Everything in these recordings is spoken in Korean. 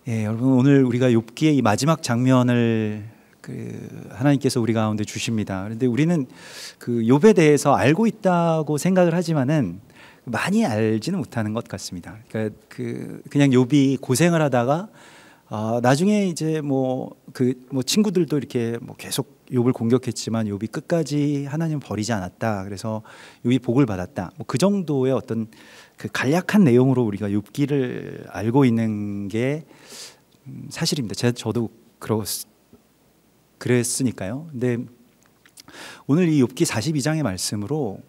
예, 여러분 오늘 우리가 욥기의 이 마지막 장면을 하나님께서 우리 가운데 주십니다. 그런데 우리는 그 욥에 대해서 알고 있다고 생각을 하지만은 많이 알지는 못하는 것 같습니다. 그러니까 그냥 욥이 고생을 하다가 나중에 이제 친구들도 이렇게 계속 욥을 공격했지만 욥이 끝까지 하나님을 버리지 않았다. 그래서 욥이 복을 받았다. 그 정도의 어떤 그 간략한 내용으로 우리가 욥기를 알고 있는 게 사실입니다. 저도 그랬으니까요. 근데 오늘 이 욥기 42장의 말씀으로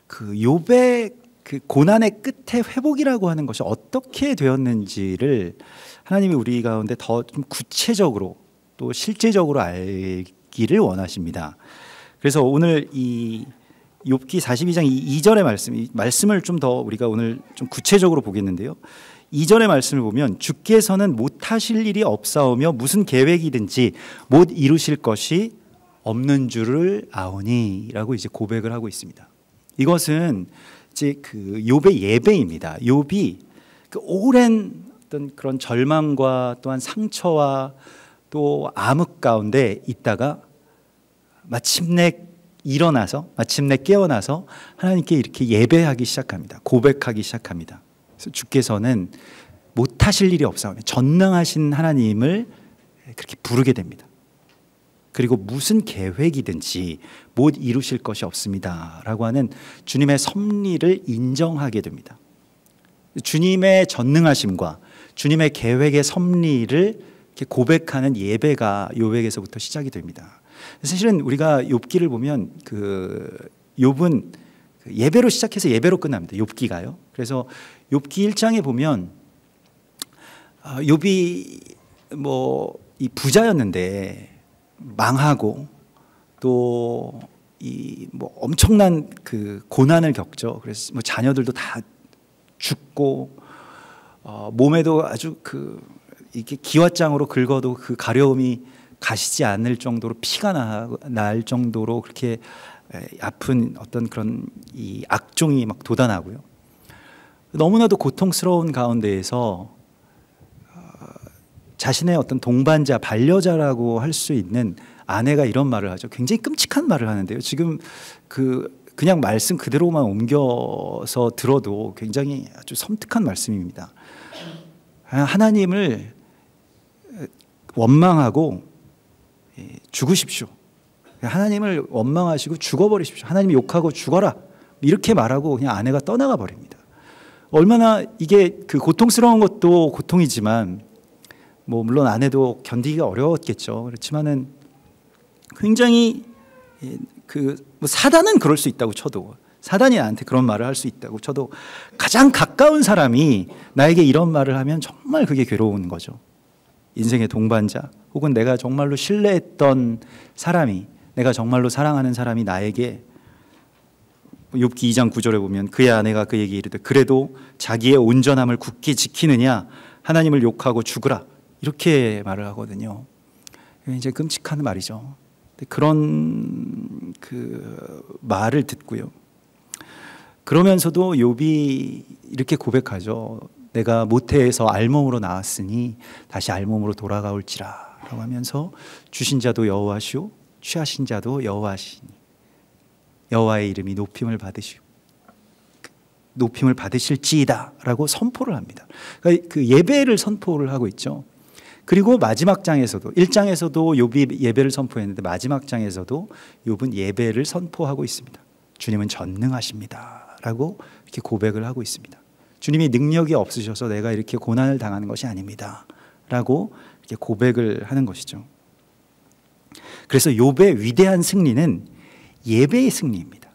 그 욥의 그 고난의 끝에 회복이라고 하는 것이 어떻게 되었는지를 하나님이 우리 가운데 더 좀 구체적으로 또 실제적으로 알기를 원하십니다. 그래서 오늘 이 욥기 42장 2절의 말씀을 좀 더 우리가 오늘 좀 구체적으로 보겠는데요. 2절의 말씀을 보면 주께서는 못하실 일이 없사오며 무슨 계획이든지 못 이루실 것이 없는 줄을 아오니 라고 이제 고백을 하고 있습니다. 이것은 이제 그 욥의 예배입니다. 욥이 그 오랜 어떤 그런 절망과 또한 상처와 또 암흑 가운데 있다가 마침내 깨어나서 하나님께 이렇게 예배하기 시작합니다. 고백하기 시작합니다. 그래서 주께서는 못하실 일이 없사오며 전능하신 하나님을 그렇게 부르게 됩니다. 그리고 무슨 계획이든지 못 이루실 것이 없습니다 라고 하는 주님의 섭리를 인정하게 됩니다. 주님의 전능하심과 주님의 계획의 섭리를 이렇게 고백하는 예배가 욥에게서부터 시작이 됩니다. 사실은 우리가 욥기를 보면 욥은 예배로 시작해서 예배로 끝납니다. 욥기가요. 그래서 욥기 1장에 보면 욥이 이 부자였는데 망하고 또 이 엄청난 그 고난을 겪죠. 그래서 자녀들도 다 죽고 몸에도 아주 이게 기왓장으로 긁어도 그 가려움이 가시지 않을 정도로 피가 날 정도로 그렇게 아픈 어떤 그런 이 악종이 막 돋아나고요. 너무나도 고통스러운 가운데에서 자신의 어떤 동반자, 반려자라고 할 수 있는 아내가 이런 말을 하죠. 굉장히 끔찍한 말을 하는데요. 지금 그냥 말씀 그대로만 옮겨서 들어도 굉장히 아주 섬뜩한 말씀입니다. 하나님을 원망하고 죽으십시오. 하나님을 원망하시고 죽어버리십시오. 하나님 욕하고 죽어라. 이렇게 말하고 그냥 아내가 떠나가 버립니다. 얼마나 이게 고통스러운 것도 고통이지만 물론 아내도 견디기가 어려웠겠죠. 그렇지만은 굉장히 사단은 그럴 수 있다고 쳐도, 사단이 나한테 그런 말을 할 수 있다고 쳐도 가장 가까운 사람이 나에게 이런 말을 하면 정말 그게 괴로운 거죠. 인생의 동반자 혹은 내가 정말로 신뢰했던 사람이, 내가 정말로 사랑하는 사람이 나에게, 욥기 2장 9절에 보면 그의 아내가 그에게 이르되 그래도 자기의 온전함을 굳게 지키느냐 하나님을 욕하고 죽으라 이렇게 말을 하거든요. 이제 끔찍한 말이죠. 그런 말을 듣고요. 그러면서도 욥이 이렇게 고백하죠. 내가 모태에서 알몸으로 나왔으니 다시 알몸으로 돌아가올지라 라고 하면서 주신 자도 여호와시오 취하신 자도 여호와시니 여호와의 이름이 높임을 받으실지이다 라고 선포를 합니다. 그러니까 그 예배를 선포를 하고 있죠. 그리고 마지막 장에서도 1장에서도 욥이 예배를 선포했는데 마지막 장에서도 욥은 예배를 선포하고 있습니다. 주님은 전능하십니다 라고 이렇게 고백을 하고 있습니다. 주님이 능력이 없으셔서 내가 이렇게 고난을 당하는 것이 아닙니다 라고 이렇게 고백을 하는 것이죠. 그래서 욥의 위대한 승리는 예배의 승리입니다.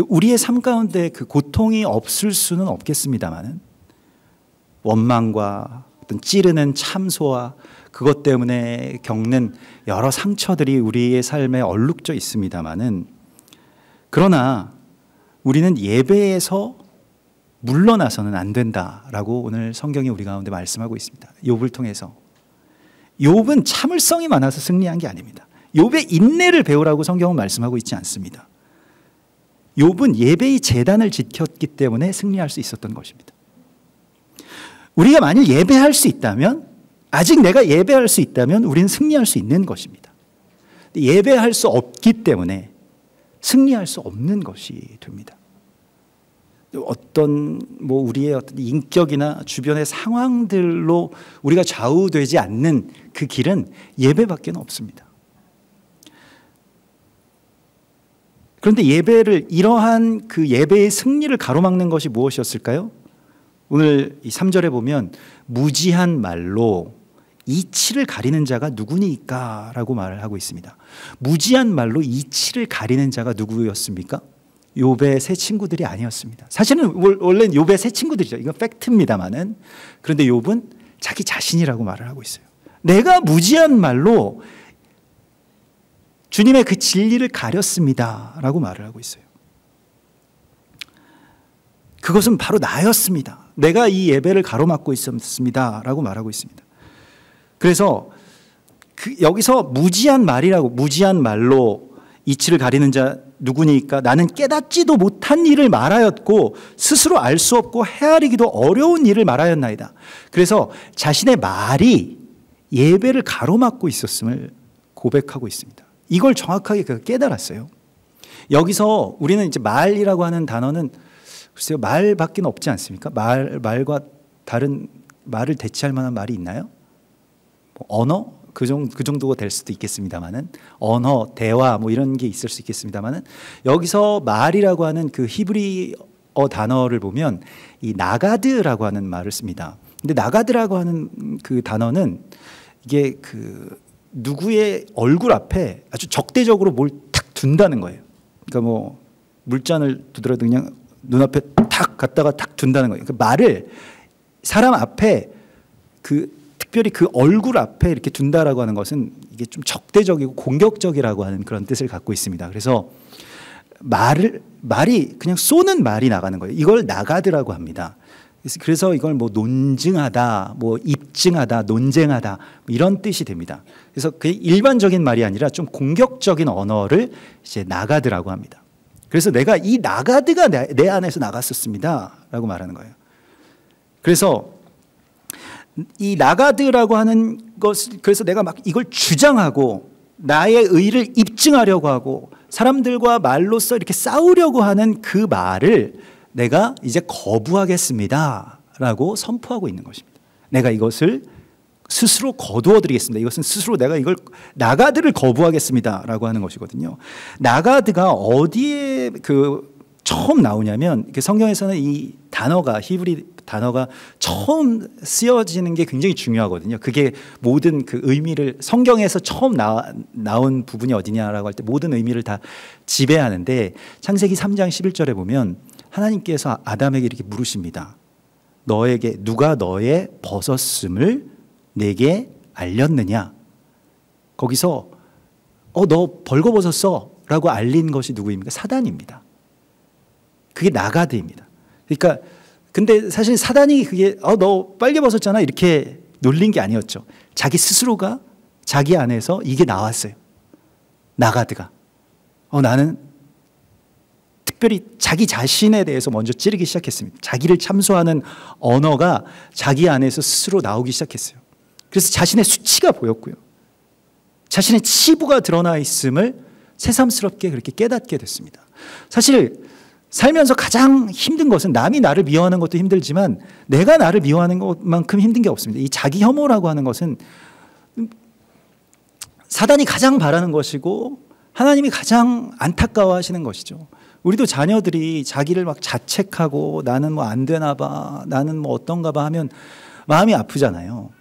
우리의 삶 가운데 그 고통이 없을 수는 없겠습니다만 원망과 어떤 찌르는 참소와 그것 때문에 겪는 여러 상처들이 우리의 삶에 얼룩져 있습니다만은, 그러나 우리는 예배에서 물러나서는 안 된다라고 오늘 성경이 우리 가운데 말씀하고 있습니다. 욥을 통해서. 욥은 참을성이 많아서 승리한 게 아닙니다. 욥의 인내를 배우라고 성경은 말씀하고 있지 않습니다. 욥은 예배의 제단을 지켰기 때문에 승리할 수 있었던 것입니다. 우리가 만일 예배할 수 있다면, 아직 내가 예배할 수 있다면 우리는 승리할 수 있는 것입니다. 예배할 수 없기 때문에 승리할 수 없는 것이 됩니다. 어떤 우리의 어떤 인격이나 주변의 상황들로 우리가 좌우되지 않는 그 길은 예배밖에 없습니다. 그런데 예배를, 이러한 그 예배의 승리를 가로막는 것이 무엇이었을까요? 오늘 이 3절에 보면 무지한 말로 이치를 가리는 자가 누구니까? 라고 말을 하고 있습니다. 무지한 말로 이치를 가리는 자가 누구였습니까? 욥의 세 친구들이 아니었습니다. 사실은 원래는 욥의 세 친구들이죠. 이건 팩트입니다만은, 그런데 욥은 자기 자신이라고 말을 하고 있어요. 내가 무지한 말로 주님의 그 진리를 가렸습니다 라고 말을 하고 있어요. 그것은 바로 나였습니다. 내가 이 예배를 가로막고 있었습니다 라고 말하고 있습니다. 그래서 여기서 무지한 말로 이치를 가리는 자 누구니까? 나는 깨닫지도 못한 일을 말하였고 스스로 알 수 없고 헤아리기도 어려운 일을 말하였나이다. 그래서 자신의 말이 예배를 가로막고 있었음을 고백하고 있습니다. 이걸 정확하게 그가 깨달았어요. 여기서 우리는 이제 말이라고 하는 단어는 글쎄요, 말밖에 없지 않습니까? 말과 다른 말을 대체할 만한 말이 있나요? 언어? 그 정도가 될 수도 있겠습니다만은, 언어, 대화 이런 게 있을 수 있겠습니다만은, 여기서 말이라고 하는 그 히브리어 단어를 보면 이 나가드라고 하는 말을 씁니다. 근데 나가드라고 하는 그 단어는 이게 그 누구의 얼굴 앞에 아주 적대적으로 뭘 탁 둔다는 거예요. 그러니까 물잔을 두더라도 그냥 눈앞에 탁 갖다가 탁 둔다는 거예요. 그 말을 사람 앞에 특별히 그 얼굴 앞에 이렇게 둔다라고 하는 것은 이게 좀 적대적이고 공격적이라고 하는 그런 뜻을 갖고 있습니다. 그래서 말이 그냥 쏘는 말이 나가는 거예요. 이걸 나가드라고 합니다. 그래서 이걸 논증하다, 입증하다, 논쟁하다 이런 뜻이 됩니다. 그래서 그 일반적인 말이 아니라 좀 공격적인 언어를 이제 나가드라고 합니다. 그래서 내가 이 나가드가 내 안에서 나갔었습니다라고 말하는 거예요. 그래서 이 나가드라고 하는 것을, 그래서 내가 막 이걸 주장하고 나의 의를 입증하려고 하고 사람들과 말로써 이렇게 싸우려고 하는 그 말을 내가 이제 거부하겠습니다 라고 선포하고 있는 것입니다. 내가 이것을 스스로 거두어 드리겠습니다. 이것은 스스로 내가 이걸 나가드를 거부하겠습니다 라고 하는 것이거든요. 나가드가 어디에 처음 나오냐면, 성경에서는 이 단어가, 히브리 단어가 처음 쓰여지는 게 굉장히 중요하거든요. 그게 모든 그 의미를, 성경에서 처음 나온 부분이 어디냐라고 할 때 모든 의미를 다 지배하는데, 창세기 3장 11절에 보면 하나님께서 아담에게 이렇게 물으십니다. 너에게 누가 너의 벗었음을 내게 알렸느냐? 거기서 너 벌거벗었어 라고 알린 것이 누구입니까? 사단입니다. 그게 나가드입니다. 그러니까 근데 사실 사단이 그게 너 빨개 벗었잖아 이렇게 놀린 게 아니었죠. 자기 스스로가 자기 안에서 이게 나왔어요. 나가드가 나는 특별히 자기 자신에 대해서 먼저 찌르기 시작했습니다. 자기를 참소하는 언어가 자기 안에서 스스로 나오기 시작했어요. 그래서 자신의 수치가 보였고요. 자신의 치부가 드러나 있음을 새삼스럽게 그렇게 깨닫게 됐습니다. 사실 살면서 가장 힘든 것은, 남이 나를 미워하는 것도 힘들지만 내가 나를 미워하는 것만큼 힘든 게 없습니다. 이 자기 혐오라고 하는 것은 사단이 가장 바라는 것이고 하나님이 가장 안타까워하시는 것이죠. 우리도 자녀들이 자기를 막 자책하고 나는 안 되나 봐, 나는 어떤가 봐 하면 마음이 아프잖아요.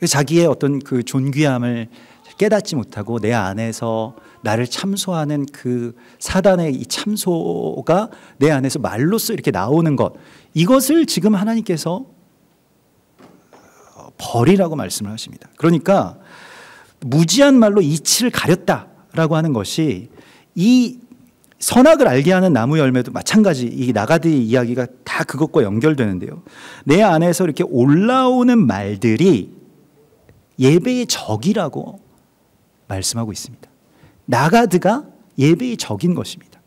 자기의 어떤 그 존귀함을 깨닫지 못하고 내 안에서 나를 참소하는 그 사단의 이 참소가 내 안에서 말로써 이렇게 나오는 것, 이것을 지금 하나님께서 버리라고 말씀을 하십니다. 그러니까 무지한 말로 이치를 가렸다라고 하는 것이, 이 선악을 알게 하는 나무 열매도 마찬가지, 이 나가드의 이야기가 다 그것과 연결되는데요. 내 안에서 이렇게 올라오는 말들이 예배의 적이라고 말씀하고 있습니다. 나가드가 예배의 적인 것입니다.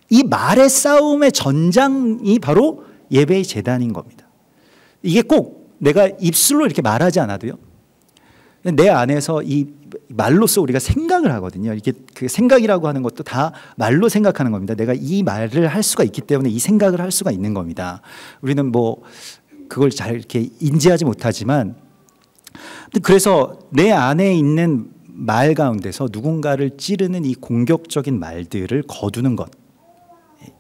이 말의 싸움의 전장이 바로 예배의 제단인 겁니다. 이게 꼭 내가 입술로 이렇게 말하지 않아도요. 내 안에서 이 말로써 우리가 생각을 하거든요. 이게 그 생각이라고 하는 것도 다 말로 생각하는 겁니다. 내가 이 말을 할 수가 있기 때문에 이 생각을 할 수가 있는 겁니다. 우리는 뭐 그걸 잘 이렇게 인지하지 못하지만, 그래서 내 안에 있는 말 가운데서 누군가를 찌르는 이 공격적인 말들을 거두는 것,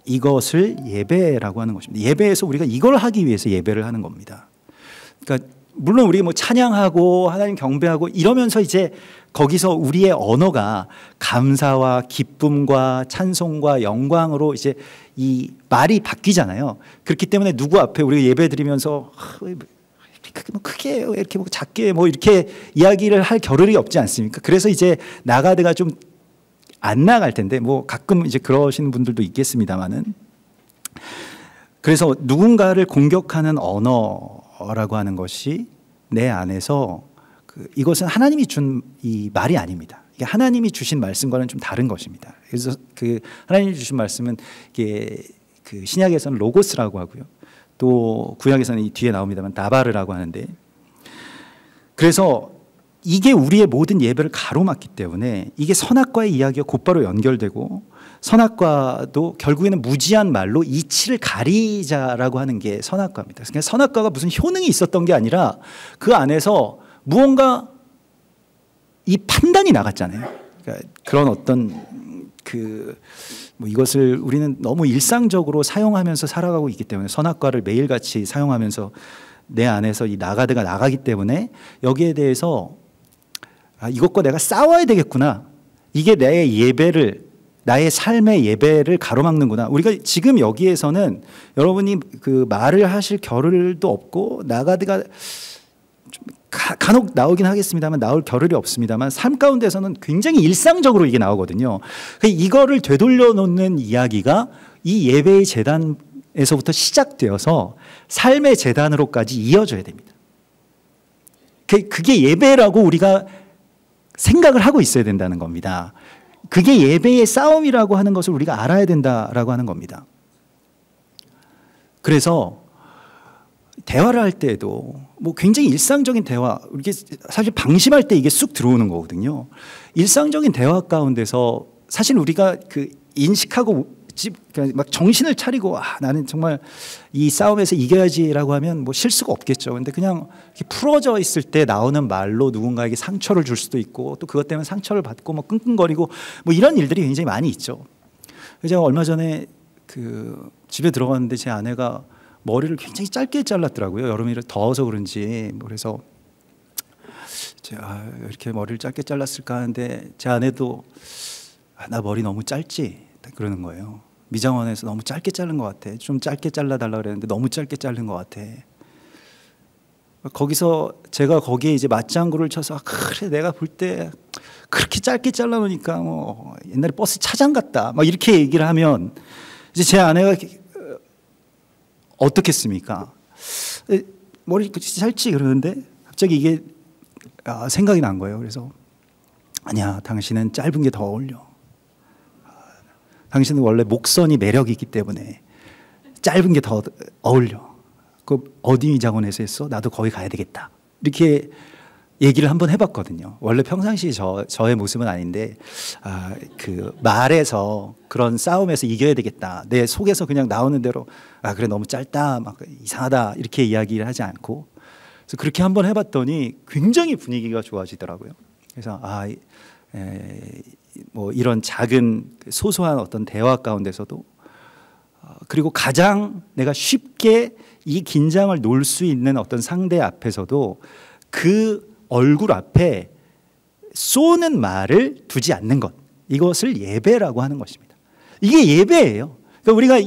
이것을 예배라고 하는 것입니다. 예배에서 우리가 이걸 하기 위해서 예배를 하는 겁니다. 그러니까 물론 우리 뭐 찬양하고 하나님 경배하고 이러면서 이제 거기서 우리의 언어가 감사와 기쁨과 찬송과 영광으로 이제 이 말이 바뀌잖아요. 그렇기 때문에 누구 앞에 우리가 예배 드리면서 크게 이렇게 뭐 작게 뭐 이렇게 이야기를 할 겨를이 없지 않습니까? 그래서 이제 나가드가 좀 안 나갈 텐데, 뭐 가끔 이제 그러시는 분들도 있겠습니다만은, 그래서 누군가를 공격하는 언어라고 하는 것이 내 안에서 이것은 하나님이 준 이 말이 아닙니다. 이게 하나님이 주신 말씀과는 좀 다른 것입니다. 그래서 그 하나님이 주신 말씀은 이게 그 신약에서는 로고스라고 하고요, 또 구약에서는 이 뒤에 나옵니다만 다바르라고 하는데, 그래서 이게 우리의 모든 예배를 가로막기 때문에 이게 선악과의 이야기가 곧바로 연결되고, 선악과도 결국에는 무지한 말로 이치를 가리자라고 하는 게 선악과입니다. 그러니까 선악과가 무슨 효능이 있었던 게 아니라 그 안에서 무언가 이 판단이 나갔잖아요. 그러니까 그런 어떤 뭐 이것을 우리는 너무 일상적으로 사용하면서 살아가고 있기 때문에, 선악과를 매일같이 사용하면서 내 안에서 이 나가드가 나가기 때문에 여기에 대해서 이것과 내가 싸워야 되겠구나. 이게 나의 예배를, 나의 삶의 예배를 가로막는구나. 우리가 지금 여기에서는 여러분이 그 말을 하실 겨를도 없고, 나가드가 좀 간혹 나오긴 하겠습니다만 나올 겨를이 없습니다만, 삶 가운데서는 굉장히 일상적으로 이게 나오거든요. 이거를 되돌려 놓는 이야기가 이 예배의 재단에서부터 시작되어서 삶의 재단으로까지 이어져야 됩니다. 그게 예배라고 우리가 생각을 하고 있어야 된다는 겁니다. 그게 예배의 싸움이라고 하는 것을 우리가 알아야 된다라고 하는 겁니다. 그래서 대화를 할 때에도 뭐 굉장히 일상적인 대화, 이게 사실 방심할 때 이게 쑥 들어오는 거거든요. 일상적인 대화 가운데서 사실 우리가 그 인식하고 막 정신을 차리고 나는 정말 이 싸움에서 이겨야지라고 하면 뭐 실수가 없겠죠. 근데 그냥 이렇게 풀어져 있을 때 나오는 말로 누군가에게 상처를 줄 수도 있고, 또 그것 때문에 상처를 받고 뭐 끙끙거리고 뭐 이런 일들이 굉장히 많이 있죠. 제가 얼마 전에 그 집에 들어갔는데 제 아내가 머리를 굉장히 짧게 잘랐더라고요. 여름이라 더워서 그런지. 그래서 제가 이렇게 머리를 짧게 잘랐을까 하는데 제 아내도 나 머리 너무 짧지? 그러는 거예요. 미장원에서 너무 짧게 자른 것 같아. 좀 짧게 잘라달라 그랬는데 너무 짧게 자른 것 같아. 거기서 제가 거기에 이제 맞장구를 쳐서 그래 내가 볼 때 그렇게 짧게 잘라놓으니까 뭐 옛날에 버스 차장 같다 막 이렇게 얘기를 하면 이제 제 아내가 어떻겠습니까? 머리 짧지 그러는데 갑자기 이게 생각이 난 거예요. 그래서 아니야, 당신은 짧은 게 더 어울려. 당신은 원래 목선이 매력이기 때문에 짧은 게 더 어울려. 그 어디 미장원에서 했어? 나도 거기 가야 되겠다. 이렇게 얘기를 한번 해봤거든요. 원래 평상시 저의 모습은 아닌데 그 말에서 그런 싸움에서 이겨야 되겠다. 내 속에서 그냥 나오는 대로 그래 너무 짧다, 막 이상하다 이렇게 이야기를 하지 않고, 그래서 그렇게 한번 해봤더니 굉장히 분위기가 좋아지더라고요. 그래서 뭐 이런 작은 소소한 어떤 대화 가운데서도 그리고 가장 내가 쉽게 이 긴장을 놓을 수 있는 어떤 상대 앞에서도 그 얼굴 앞에 쏘는 말을 두지 않는 것, 이것을 예배라고 하는 것입니다. 이게 예배예요. 그러니까 우리가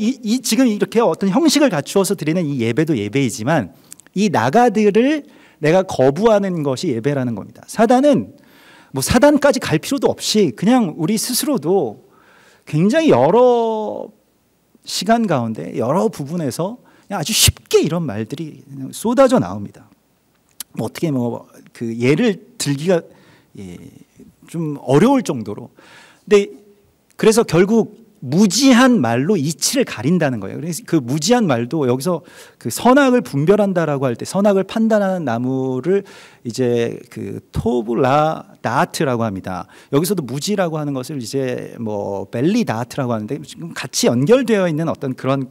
지금 이렇게 어떤 형식을 갖추어서 드리는 이 예배도 예배이지만 이 나가드를 내가 거부하는 것이 예배라는 겁니다. 사단은 뭐 사단까지 갈 필요도 없이 그냥 우리 스스로도 굉장히 여러 시간 가운데 여러 부분에서 그냥 아주 쉽게 이런 말들이 그냥 쏟아져 나옵니다. 뭐 어떻게 뭐 그 예를 들기가 좀 어려울 정도로. 근데 그래서 결국 무지한 말로 이치를 가린다는 거예요. 그래서 그 무지한 말도 여기서 그 선악을 분별한다라고 할 때 선악을 판단하는 나무를 이제 그 토브라 다트라고 합니다. 여기서도 무지라고 하는 것을 이제 뭐 벨리 다트라고 하는데 지금 같이 연결되어 있는 어떤 그런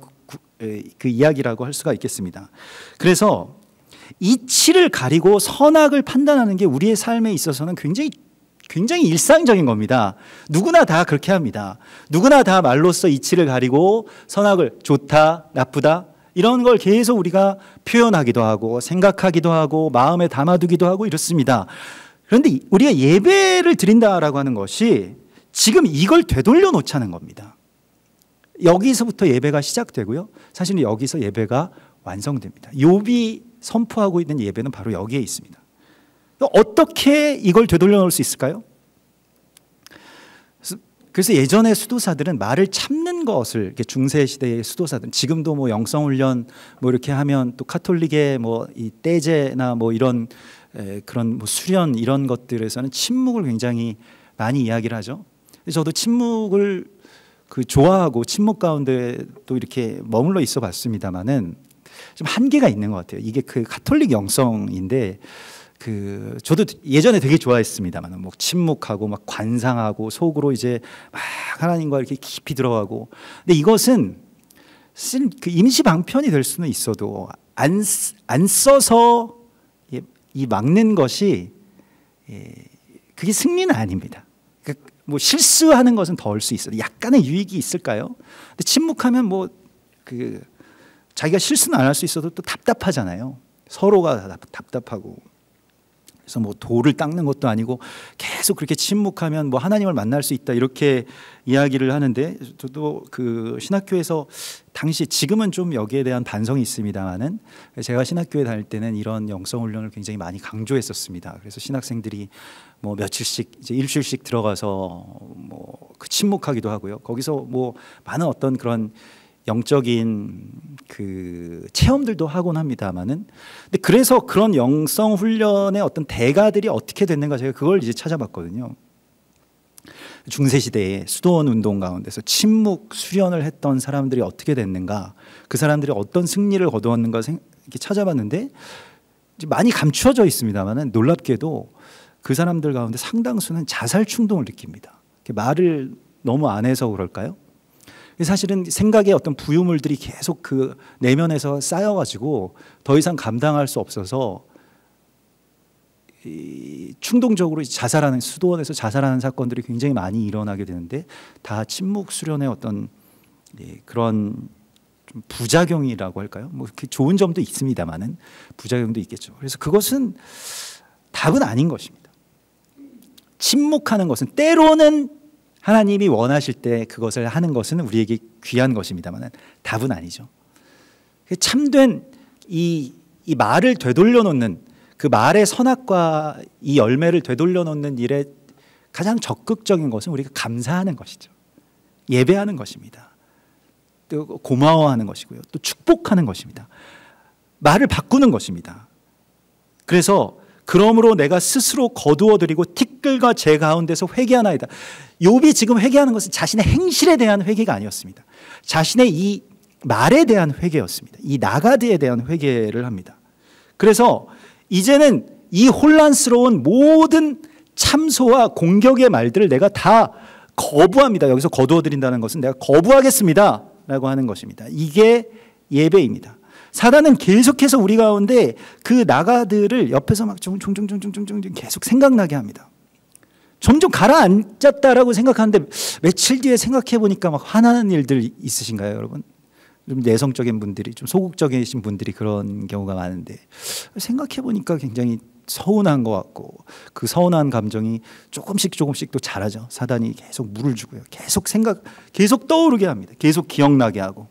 그 이야기라고 할 수가 있겠습니다. 그래서 이치를 가리고 선악을 판단하는 게 우리의 삶에 있어서는 굉장히 일상적인 겁니다. 누구나 다 그렇게 합니다. 누구나 다 말로써 이치를 가리고 선악을 좋다, 나쁘다 이런 걸 계속 우리가 표현하기도 하고 생각하기도 하고 마음에 담아두기도 하고 이렇습니다. 그런데 우리가 예배를 드린다라고 하는 것이 지금 이걸 되돌려 놓자는 겁니다. 여기서부터 예배가 시작되고요. 사실은 여기서 예배가 완성됩니다. 욥이 선포하고 있는 예배는 바로 여기에 있습니다. 어떻게 이걸 되돌려 놓을 수 있을까요? 그래서 예전의 수도사들은 말을 참는 것을, 중세 시대의 수도사들은, 지금도 뭐 영성훈련 뭐 이렇게 하면 또 카톨릭의 뭐 이 떼제나 뭐 이런 그런 뭐 수련 이런 것들에서는 침묵을 굉장히 많이 이야기를 하죠. 저도 침묵을 좋아하고 침묵 가운데 또 이렇게 머물러 있어 봤습니다만은 좀 한계가 있는 것 같아요. 이게 그 카톨릭 영성인데 저도 예전에 되게 좋아했습니다만 뭐 침묵하고 막 관상하고 속으로 이제 막 하나님과 이렇게 깊이 들어가고, 근데 이것은 그 임시 방편이 될 수는 있어도 안 써서 이 막는 것이 그게 승리는 아닙니다. 뭐 실수하는 것은 더 올 수 있어요. 약간의 유익이 있을까요? 근데 침묵하면 뭐 자기가 실수는 안 할 수 있어도 또 답답하잖아요. 서로가 답답하고. 그래서 뭐 돌을 닦는 것도 아니고 계속 그렇게 침묵하면 뭐 하나님을 만날 수 있다 이렇게 이야기를 하는데, 저도 그 신학교에서 당시, 지금은 좀 여기에 대한 반성이 있습니다만은 제가 신학교에 다닐 때는 이런 영성 훈련을 굉장히 많이 강조했었습니다. 그래서 신학생들이 뭐 며칠씩 이제 일주일씩 들어가서 뭐 그 침묵하기도 하고요. 거기서 뭐 많은 어떤 그런 영적인 그 체험들도 하곤 합니다만은, 근데 그래서 그런 영성 훈련의 어떤 대가들이 어떻게 됐는가, 제가 그걸 이제 찾아봤거든요. 중세 시대에 수도원 운동 가운데서 침묵 수련을 했던 사람들이 어떻게 됐는가, 그 사람들이 어떤 승리를 거두었는가 이렇게 찾아봤는데 이제 많이 감추어져 있습니다만은 놀랍게도 그 사람들 가운데 상당수는 자살 충동을 느낍니다. 말을 너무 안 해서 그럴까요? 사실은 생각의 어떤 부유물들이 계속 그 내면에서 쌓여가지고 더 이상 감당할 수 없어서 충동적으로 자살하는, 수도원에서 자살하는 사건들이 굉장히 많이 일어나게 되는데, 다 침묵 수련의 어떤 그런 좀 부작용이라고 할까요? 뭐 좋은 점도 있습니다만은 부작용도 있겠죠. 그래서 그것은 답은 아닌 것입니다. 침묵하는 것은 때로는 하나님이 원하실 때 그것을 하는 것은 우리에게 귀한 것입니다만 답은 아니죠. 참된 이 말을 되돌려 놓는, 그 말의 선악과 이 열매를 되돌려 놓는 일에 가장 적극적인 것은 우리가 감사하는 것이죠. 예배하는 것입니다. 또 고마워하는 것이고요. 또 축복하는 것입니다. 말을 바꾸는 것입니다. 그래서 그러므로 내가 스스로 거두어드리고 티끌과 제 가운데서 회개하나이다. 욥이 지금 회개하는 것은 자신의 행실에 대한 회개가 아니었습니다. 자신의 이 말에 대한 회개였습니다. 이 나가드에 대한 회개를 합니다. 그래서 이제는 이 혼란스러운 모든 참소와 공격의 말들을 내가 다 거부합니다. 여기서 거두어드린다는 것은 내가 거부하겠습니다 라고 하는 것입니다. 이게 예배입니다. 사단은 계속해서 우리 가운데 그 나가들을 옆에서 막 종종 계속 생각나게 합니다. 점점 가라앉았다라고 생각하는데 며칠 뒤에 생각해 보니까 막 화나는 일들 있으신가요, 여러분? 좀 내성적인 분들이, 좀 소극적이신 분들이 그런 경우가 많은데, 생각해 보니까 굉장히 서운한 것 같고, 그 서운한 감정이 조금씩 또 자라죠. 사단이 계속 물을 주고요. 계속 떠오르게 합니다. 계속 기억나게 하고.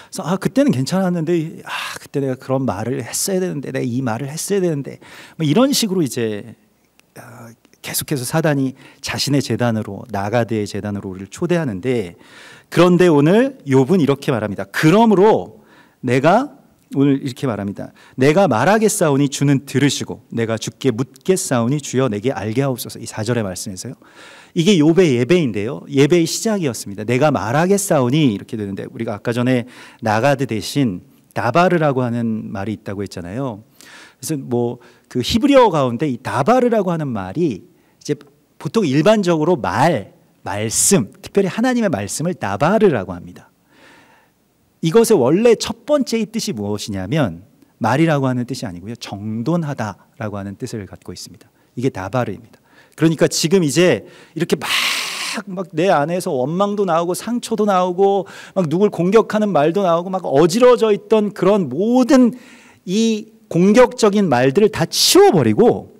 그래서 그때는 괜찮았는데, 그때 내가 그런 말을 했어야 되는데, 내가 이 말을 했어야 되는데, 뭐 이런 식으로 이제 계속해서 사단이 자신의 제단으로, 나가드의 제단으로 우리를 초대하는데, 그런데 오늘 욥은 이렇게 말합니다. 그러므로 내가 오늘 이렇게 말합니다. 내가 말하겠사오니 주는 들으시고 내가 주께 묻겠사오니 주여 내게 알게 하옵소서. 이 4절의 말씀에서요. 이게 욥의 예배인데요. 예배의 시작이었습니다. 내가 말하겠사오니 이렇게 되는데, 우리가 아까 전에 나가드 대신 다바르라고 하는 말이 있다고 했잖아요. 그래서 뭐 그 히브리어 가운데 이 다바르라고 하는 말이 이제 보통 일반적으로 말씀, 특별히 하나님의 말씀을 다바르라고 합니다. 이것의 원래 첫 번째의 뜻이 무엇이냐면 말이라고 하는 뜻이 아니고요, 정돈하다라고 하는 뜻을 갖고 있습니다. 이게 다바르입니다. 그러니까 지금 이제 이렇게 막 내 안에서 원망도 나오고 상처도 나오고 막 누굴 공격하는 말도 나오고 막 어지러져 있던 그런 모든 이 공격적인 말들을 다 치워버리고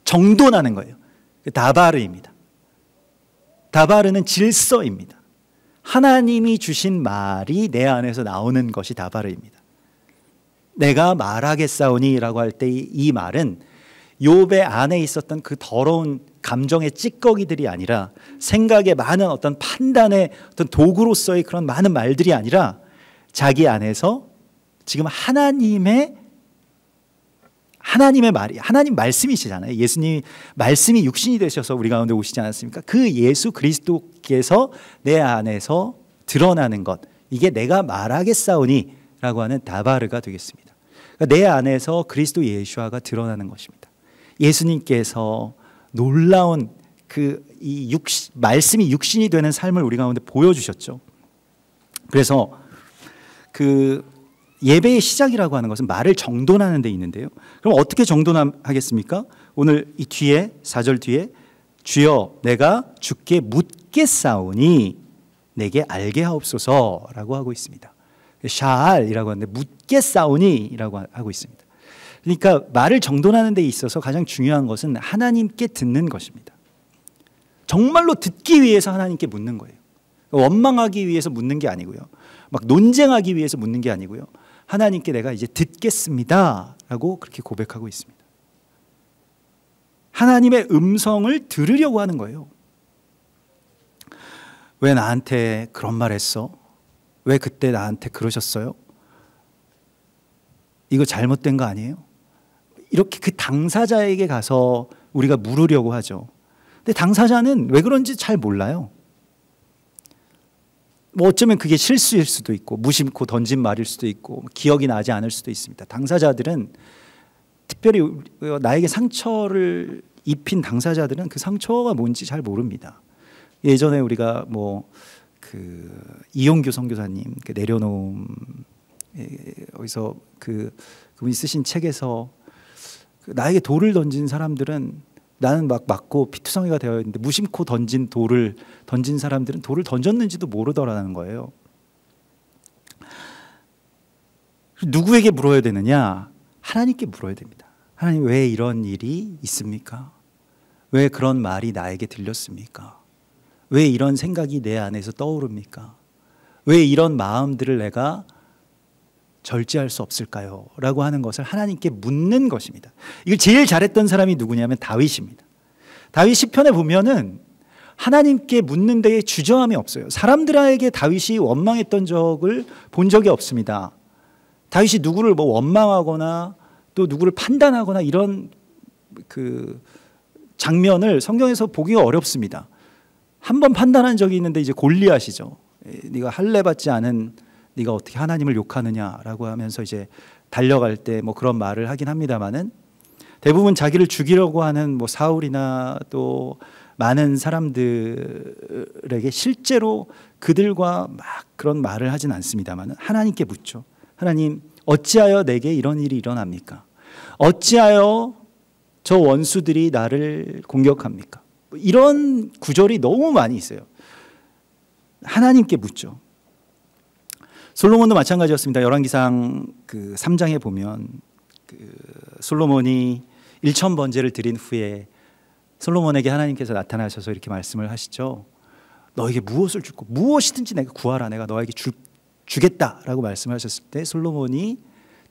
정돈하는 거예요. 다바르입니다. 다바르는 질서입니다. 하나님이 주신 말이 내 안에서 나오는 것이 다바르입니다. 내가 말하겠사오니라고 할 때 이 말은 욥의 안에 있었던 그 더러운 감정의 찌꺼기들이 아니라, 생각의 많은 어떤 판단의 어떤 도구로서의 그런 많은 말들이 아니라, 자기 안에서 지금 하나님의 말이, 하나님 말씀이시잖아요. 예수님 말씀이 육신이 되셔서 우리 가운데 오시지 않았습니까? 그 예수 그리스도께서 내 안에서 드러나는 것, 이게 내가 말하겠사오니 라고 하는 다바르가 되겠습니다. 그러니까 내 안에서 그리스도 예수화가 드러나는 것입니다. 예수님께서 놀라운 말씀이 육신이 되는 삶을 우리 가운데 보여주셨죠. 그래서 그 예배의 시작이라고 하는 것은 말을 정돈하는 데 있는데요. 그럼 어떻게 정돈하겠습니까? 오늘 이 뒤에 4절 뒤에 주여 내가 주께 묻겠사오니 내게 알게 하옵소서라고 하고 있습니다. 샤알이라고 하는데 묻겠사오니라고 하고 있습니다. 그러니까 말을 정돈하는 데 있어서 가장 중요한 것은 하나님께 듣는 것입니다. 정말로 듣기 위해서 하나님께 묻는 거예요. 원망하기 위해서 묻는 게 아니고요, 막 논쟁하기 위해서 묻는 게 아니고요, 하나님께 내가 이제 듣겠습니다 라고 그렇게 고백하고 있습니다. 하나님의 음성을 들으려고 하는 거예요. 왜 나한테 그런 말 했어? 왜 그때 나한테 그러셨어요? 이거 잘못된 거 아니에요? 이렇게 그 당사자에게 가서 우리가 물으려고 하죠. 근데 당사자는 왜 그런지 잘 몰라요. 뭐 어쩌면 그게 실수일 수도 있고 무심코 던진 말일 수도 있고 기억이 나지 않을 수도 있습니다. 당사자들은, 특별히 나에게 상처를 입힌 당사자들은 그 상처가 뭔지 잘 모릅니다. 예전에 우리가 뭐 그 이용규 선교사님 그 내려놓음 여기서 그분이 쓰신 책에서 나에게 돌을 던진 사람들은 나는 막 맞고 피투성이가 되어 있는데 무심코 돌을 던진 사람들은 돌을 던졌는지도 모르더라는 거예요. 누구에게 물어야 되느냐? 하나님께 물어야 됩니다. 하나님, 왜 이런 일이 있습니까? 왜 그런 말이 나에게 들렸습니까? 왜 이런 생각이 내 안에서 떠오릅니까? 왜 이런 마음들을 내가 절제할 수 없을까요? 라고 하는 것을 하나님께 묻는 것입니다. 이걸 제일 잘했던 사람이 누구냐면 다윗입니다. 다윗 시편에 보면은 하나님께 묻는 데에 주저함이 없어요. 사람들에게 다윗이 원망했던 적을 본 적이 없습니다. 다윗이 누구를 뭐 원망하거나 또 누구를 판단하거나 이런 그 장면을 성경에서 보기가 어렵습니다. 한 번 판단한 적이 있는데 이제 골리앗이죠. 네가 할례 받지 않은 네가 어떻게 하나님을 욕하느냐라고 하면서 이제 달려갈 때 뭐 그런 말을 하긴 합니다만은, 대부분 자기를 죽이려고 하는 뭐 사울이나 또 많은 사람들에게 실제로 그들과 막 그런 말을 하진 않습니다만은 하나님께 묻죠. 하나님, 어찌하여 내게 이런 일이 일어납니까? 어찌하여 저 원수들이 나를 공격합니까? 이런 구절이 너무 많이 있어요. 하나님께 묻죠. 솔로몬도 마찬가지였습니다. 열왕기상 그 3장에 보면 그 솔로몬이 1000번제를 드린 후에 솔로몬에게 하나님께서 나타나셔서 이렇게 말씀을 하시죠. 너에게 무엇을 줄고 무엇이든지 내가 구하라, 내가 너에게 주겠다라고 말씀하셨을 때 솔로몬이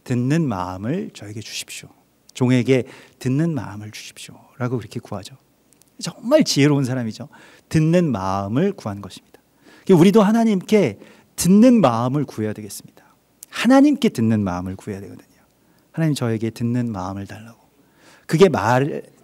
듣는 마음을 저에게 주십시오. 종에게 듣는 마음을 주십시오 라고 그렇게 구하죠. 정말 지혜로운 사람이죠. 듣는 마음을 구한 것입니다. 우리도 하나님께 듣는 마음을 구해야 되겠습니다. 하나님께 듣는 마음을 구해야 되거든요. 하나님 저에게 듣는 마음을 달라고. 그게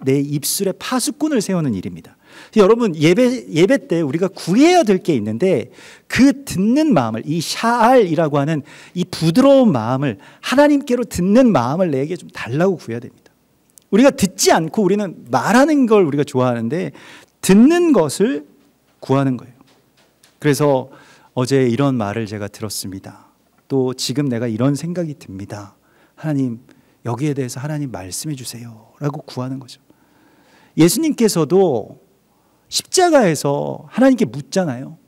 내 입술에 파수꾼을 세우는 일입니다. 여러분 예배 때 우리가 구해야 될 게 있는데 그 듣는 마음을, 이 샤알이라고 하는 이 부드러운 마음을, 하나님께로 듣는 마음을 내게 좀 달라고 구해야 됩니다. 우리가 듣지 않고 우리는 말하는 걸 우리가 좋아하는데 듣는 것을 구하는 거예요. 그래서 어제 이런 말을 제가 들었습니다. 또 지금 내가 이런 생각이 듭니다. 하나님 여기에 대해서 하나님 말씀해 주세요 라고 구하는 거죠. 예수님께서도 십자가에서 하나님께 묻잖아요.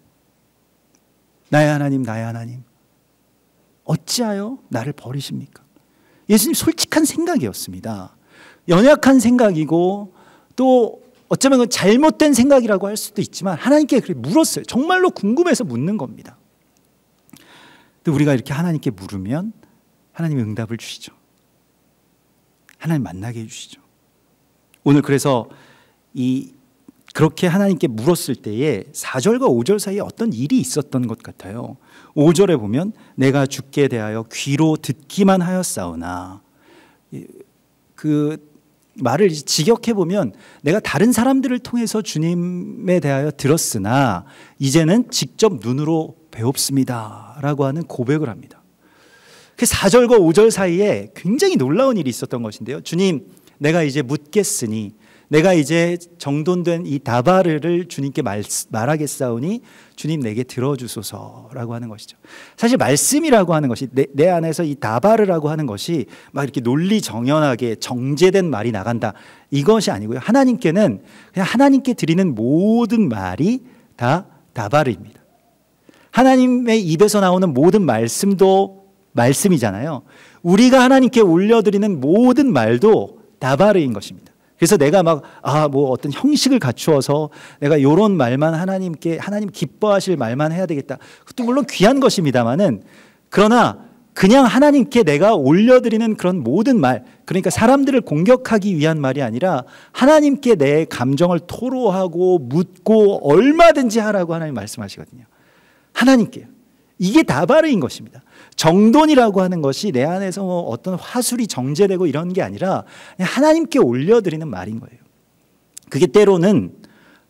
나의 하나님, 나의 하나님, 어찌하여 나를 버리십니까? 예수님 솔직한 생각이었습니다. 연약한 생각이고 또 어쩌면 잘못된 생각이라고 할 수도 있지만 하나님께 그렇게 물었어요. 정말로 궁금해서 묻는 겁니다. 근데 우리가 이렇게 하나님께 물으면 하나님이 응답을 주시죠. 하나님 만나게 해주시죠. 오늘 그래서 그렇게 하나님께 물었을 때에 4절과 5절 사이에 어떤 일이 있었던 것 같아요. 5절에 보면 내가 주께 대하여 귀로 듣기만 하였사오나, 그 말을 직역해 보면 내가 다른 사람들을 통해서 주님에 대하여 들었으나 이제는 직접 눈으로 배웁습니다 라고 하는 고백을 합니다. 그 4절과 5절 사이에 굉장히 놀라운 일이 있었던 것인데요. 주님, 내가 이제 묻겠으니, 내가 이제 정돈된 이 다바르를 주님께 말하겠사오니 주님 내게 들어주소서라고 하는 것이죠. 사실 말씀이라고 하는 것이 내 안에서 이 다바르라고 하는 것이 막 이렇게 논리정연하게 정제된 말이 나간다, 이것이 아니고요. 하나님께는 그냥 하나님께 드리는 모든 말이 다 다바르입니다. 하나님의 입에서 나오는 모든 말씀도 말씀이잖아요. 우리가 하나님께 올려드리는 모든 말도 다바르인 것입니다. 그래서 내가 뭐 어떤 형식을 갖추어서 내가 이런 말만 하나님 기뻐하실 말만 해야 되겠다, 그것도 물론 귀한 것입니다만은, 그러나 그냥 하나님께 내가 올려드리는 그런 모든 말, 그러니까 사람들을 공격하기 위한 말이 아니라 하나님께 내 감정을 토로하고 묻고 얼마든지 하라고 하나님 말씀하시거든요. 하나님께요. 이게 다바르인 것입니다. 정돈이라고 하는 것이 내 안에서 뭐 어떤 화술이 정제되고 이런 게 아니라 그냥 하나님께 올려드리는 말인 거예요. 그게 때로는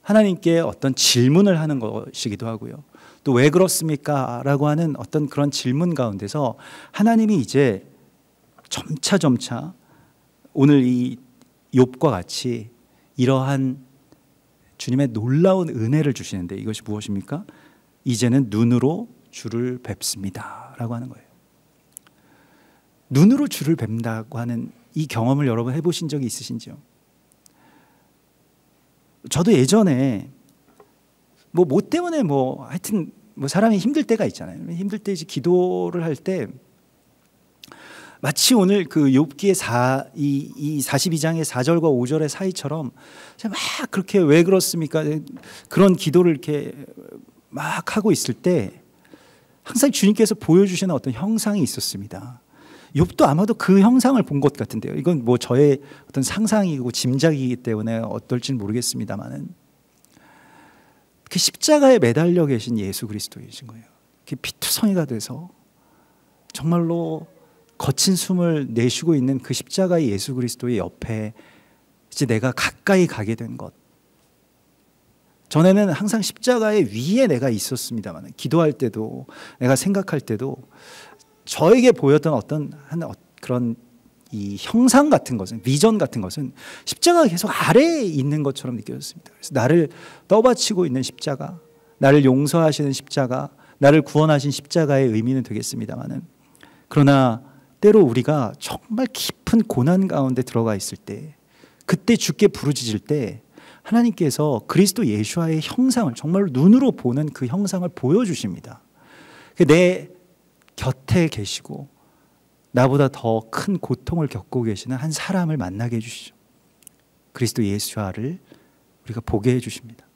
하나님께 어떤 질문을 하는 것이기도 하고요. 또 왜 그렇습니까? 라고 하는 어떤 그런 질문 가운데서 하나님이 이제 점차 오늘 이 욥과 같이 이러한 주님의 놀라운 은혜를 주시는데, 이것이 무엇입니까? 이제는 눈으로 주를 뵙습니다 라고 하는 거예요. 눈으로 주를 뵙는다고 하는 이 경험을 여러분 해보신 적이 있으신지요? 저도 예전에 뭐 때문에 하여튼 사람이 힘들 때가 있잖아요. 힘들 때 이제 기도를 할 때 마치 오늘 그 욥기의 이 42장의 4절과 5절의 사이처럼 막 그렇게 왜 그렇습니까? 그런 기도를 이렇게 막 하고 있을 때 항상 주님께서 보여주시는 어떤 형상이 있었습니다. 욥도 아마도 그 형상을 본 것 같은데요. 이건 뭐 저의 어떤 상상이고 짐작이기 때문에 어떨지는 모르겠습니다만은, 그 십자가에 매달려 계신 예수 그리스도이신 거예요. 피투성이가 돼서 정말로 거친 숨을 내쉬고 있는 그 십자가의 예수 그리스도의 옆에 이제 내가 가까이 가게 된 것. 전에는 항상 십자가의 위에 내가 있었습니다만, 기도할 때도 내가 생각할 때도 저에게 보였던 어떤 그런 이 형상 같은 것은, 비전 같은 것은 십자가가 계속 아래에 있는 것처럼 느껴졌습니다. 그래서 나를 떠받치고 있는 십자가, 나를 용서하시는 십자가, 나를 구원하신 십자가의 의미는 되겠습니다만은, 그러나 때로 우리가 정말 깊은 고난 가운데 들어가 있을 때, 그때 주께 부르짖을 때 하나님께서 그리스도 예수와의 형상을 정말로 눈으로 보는 그 형상을 보여주십니다. 내 곁에 계시고 나보다 더 큰 고통을 겪고 계시는 한 사람을 만나게 해주시죠. 그리스도 예수와를 우리가 보게 해주십니다.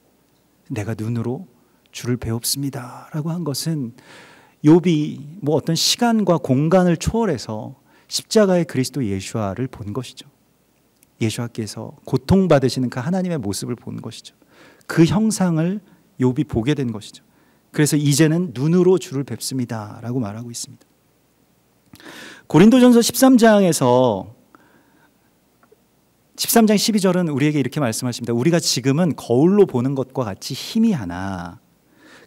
내가 눈으로 주를 배웁습니다 라고 한 것은 욥이 뭐 어떤 시간과 공간을 초월해서 십자가의 그리스도 예수와를 본 것이죠. 예수와께서 고통받으시는 그 하나님의 모습을 본 것이죠. 그 형상을 욥이 보게 된 것이죠. 그래서 이제는 눈으로 주를 뵙습니다 라고 말하고 있습니다. 고린도전서 13장 12절은 우리에게 이렇게 말씀하십니다. 우리가 지금은 거울로 보는 것과 같이 희미하나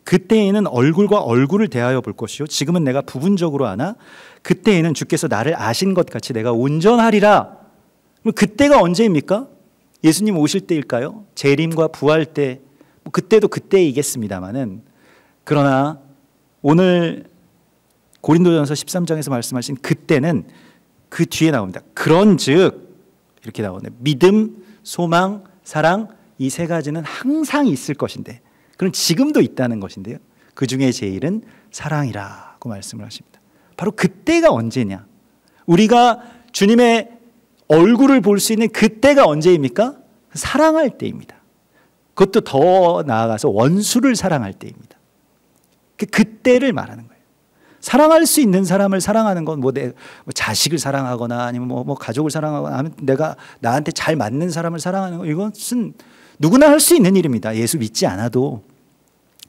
그때에는 얼굴과 얼굴을 대하여 볼 것이요 지금은 내가 부분적으로 아나 그때에는 주께서 나를 아신 것 같이 내가 온전하리라. 그때가 언제입니까? 예수님 오실 때일까요? 재림과 부활 때, 그때도 그때이겠습니다마는, 그러나 오늘 고린도전서 13장에서 말씀하신 그때는 그 뒤에 나옵니다. 그런즉 이렇게 나오네. 믿음, 소망, 사랑, 이 세 가지는 항상 있을 것인데, 그럼 지금도 있다는 것인데요. 그 중에 제일은 사랑이라고 말씀을 하십니다. 바로 그때가 언제냐? 우리가 주님의 얼굴을 볼 수 있는 그때가 언제입니까? 사랑할 때입니다. 그것도 더 나아가서 원수를 사랑할 때입니다. 그때를 말하는 거예요. 사랑할 수 있는 사람을 사랑하는 건 뭐 자식을 사랑하거나 아니면 뭐 가족을 사랑하거나 하면 내가 나한테 잘 맞는 사람을 사랑하는 거, 이것은 누구나 할 수 있는 일입니다. 예수 믿지 않아도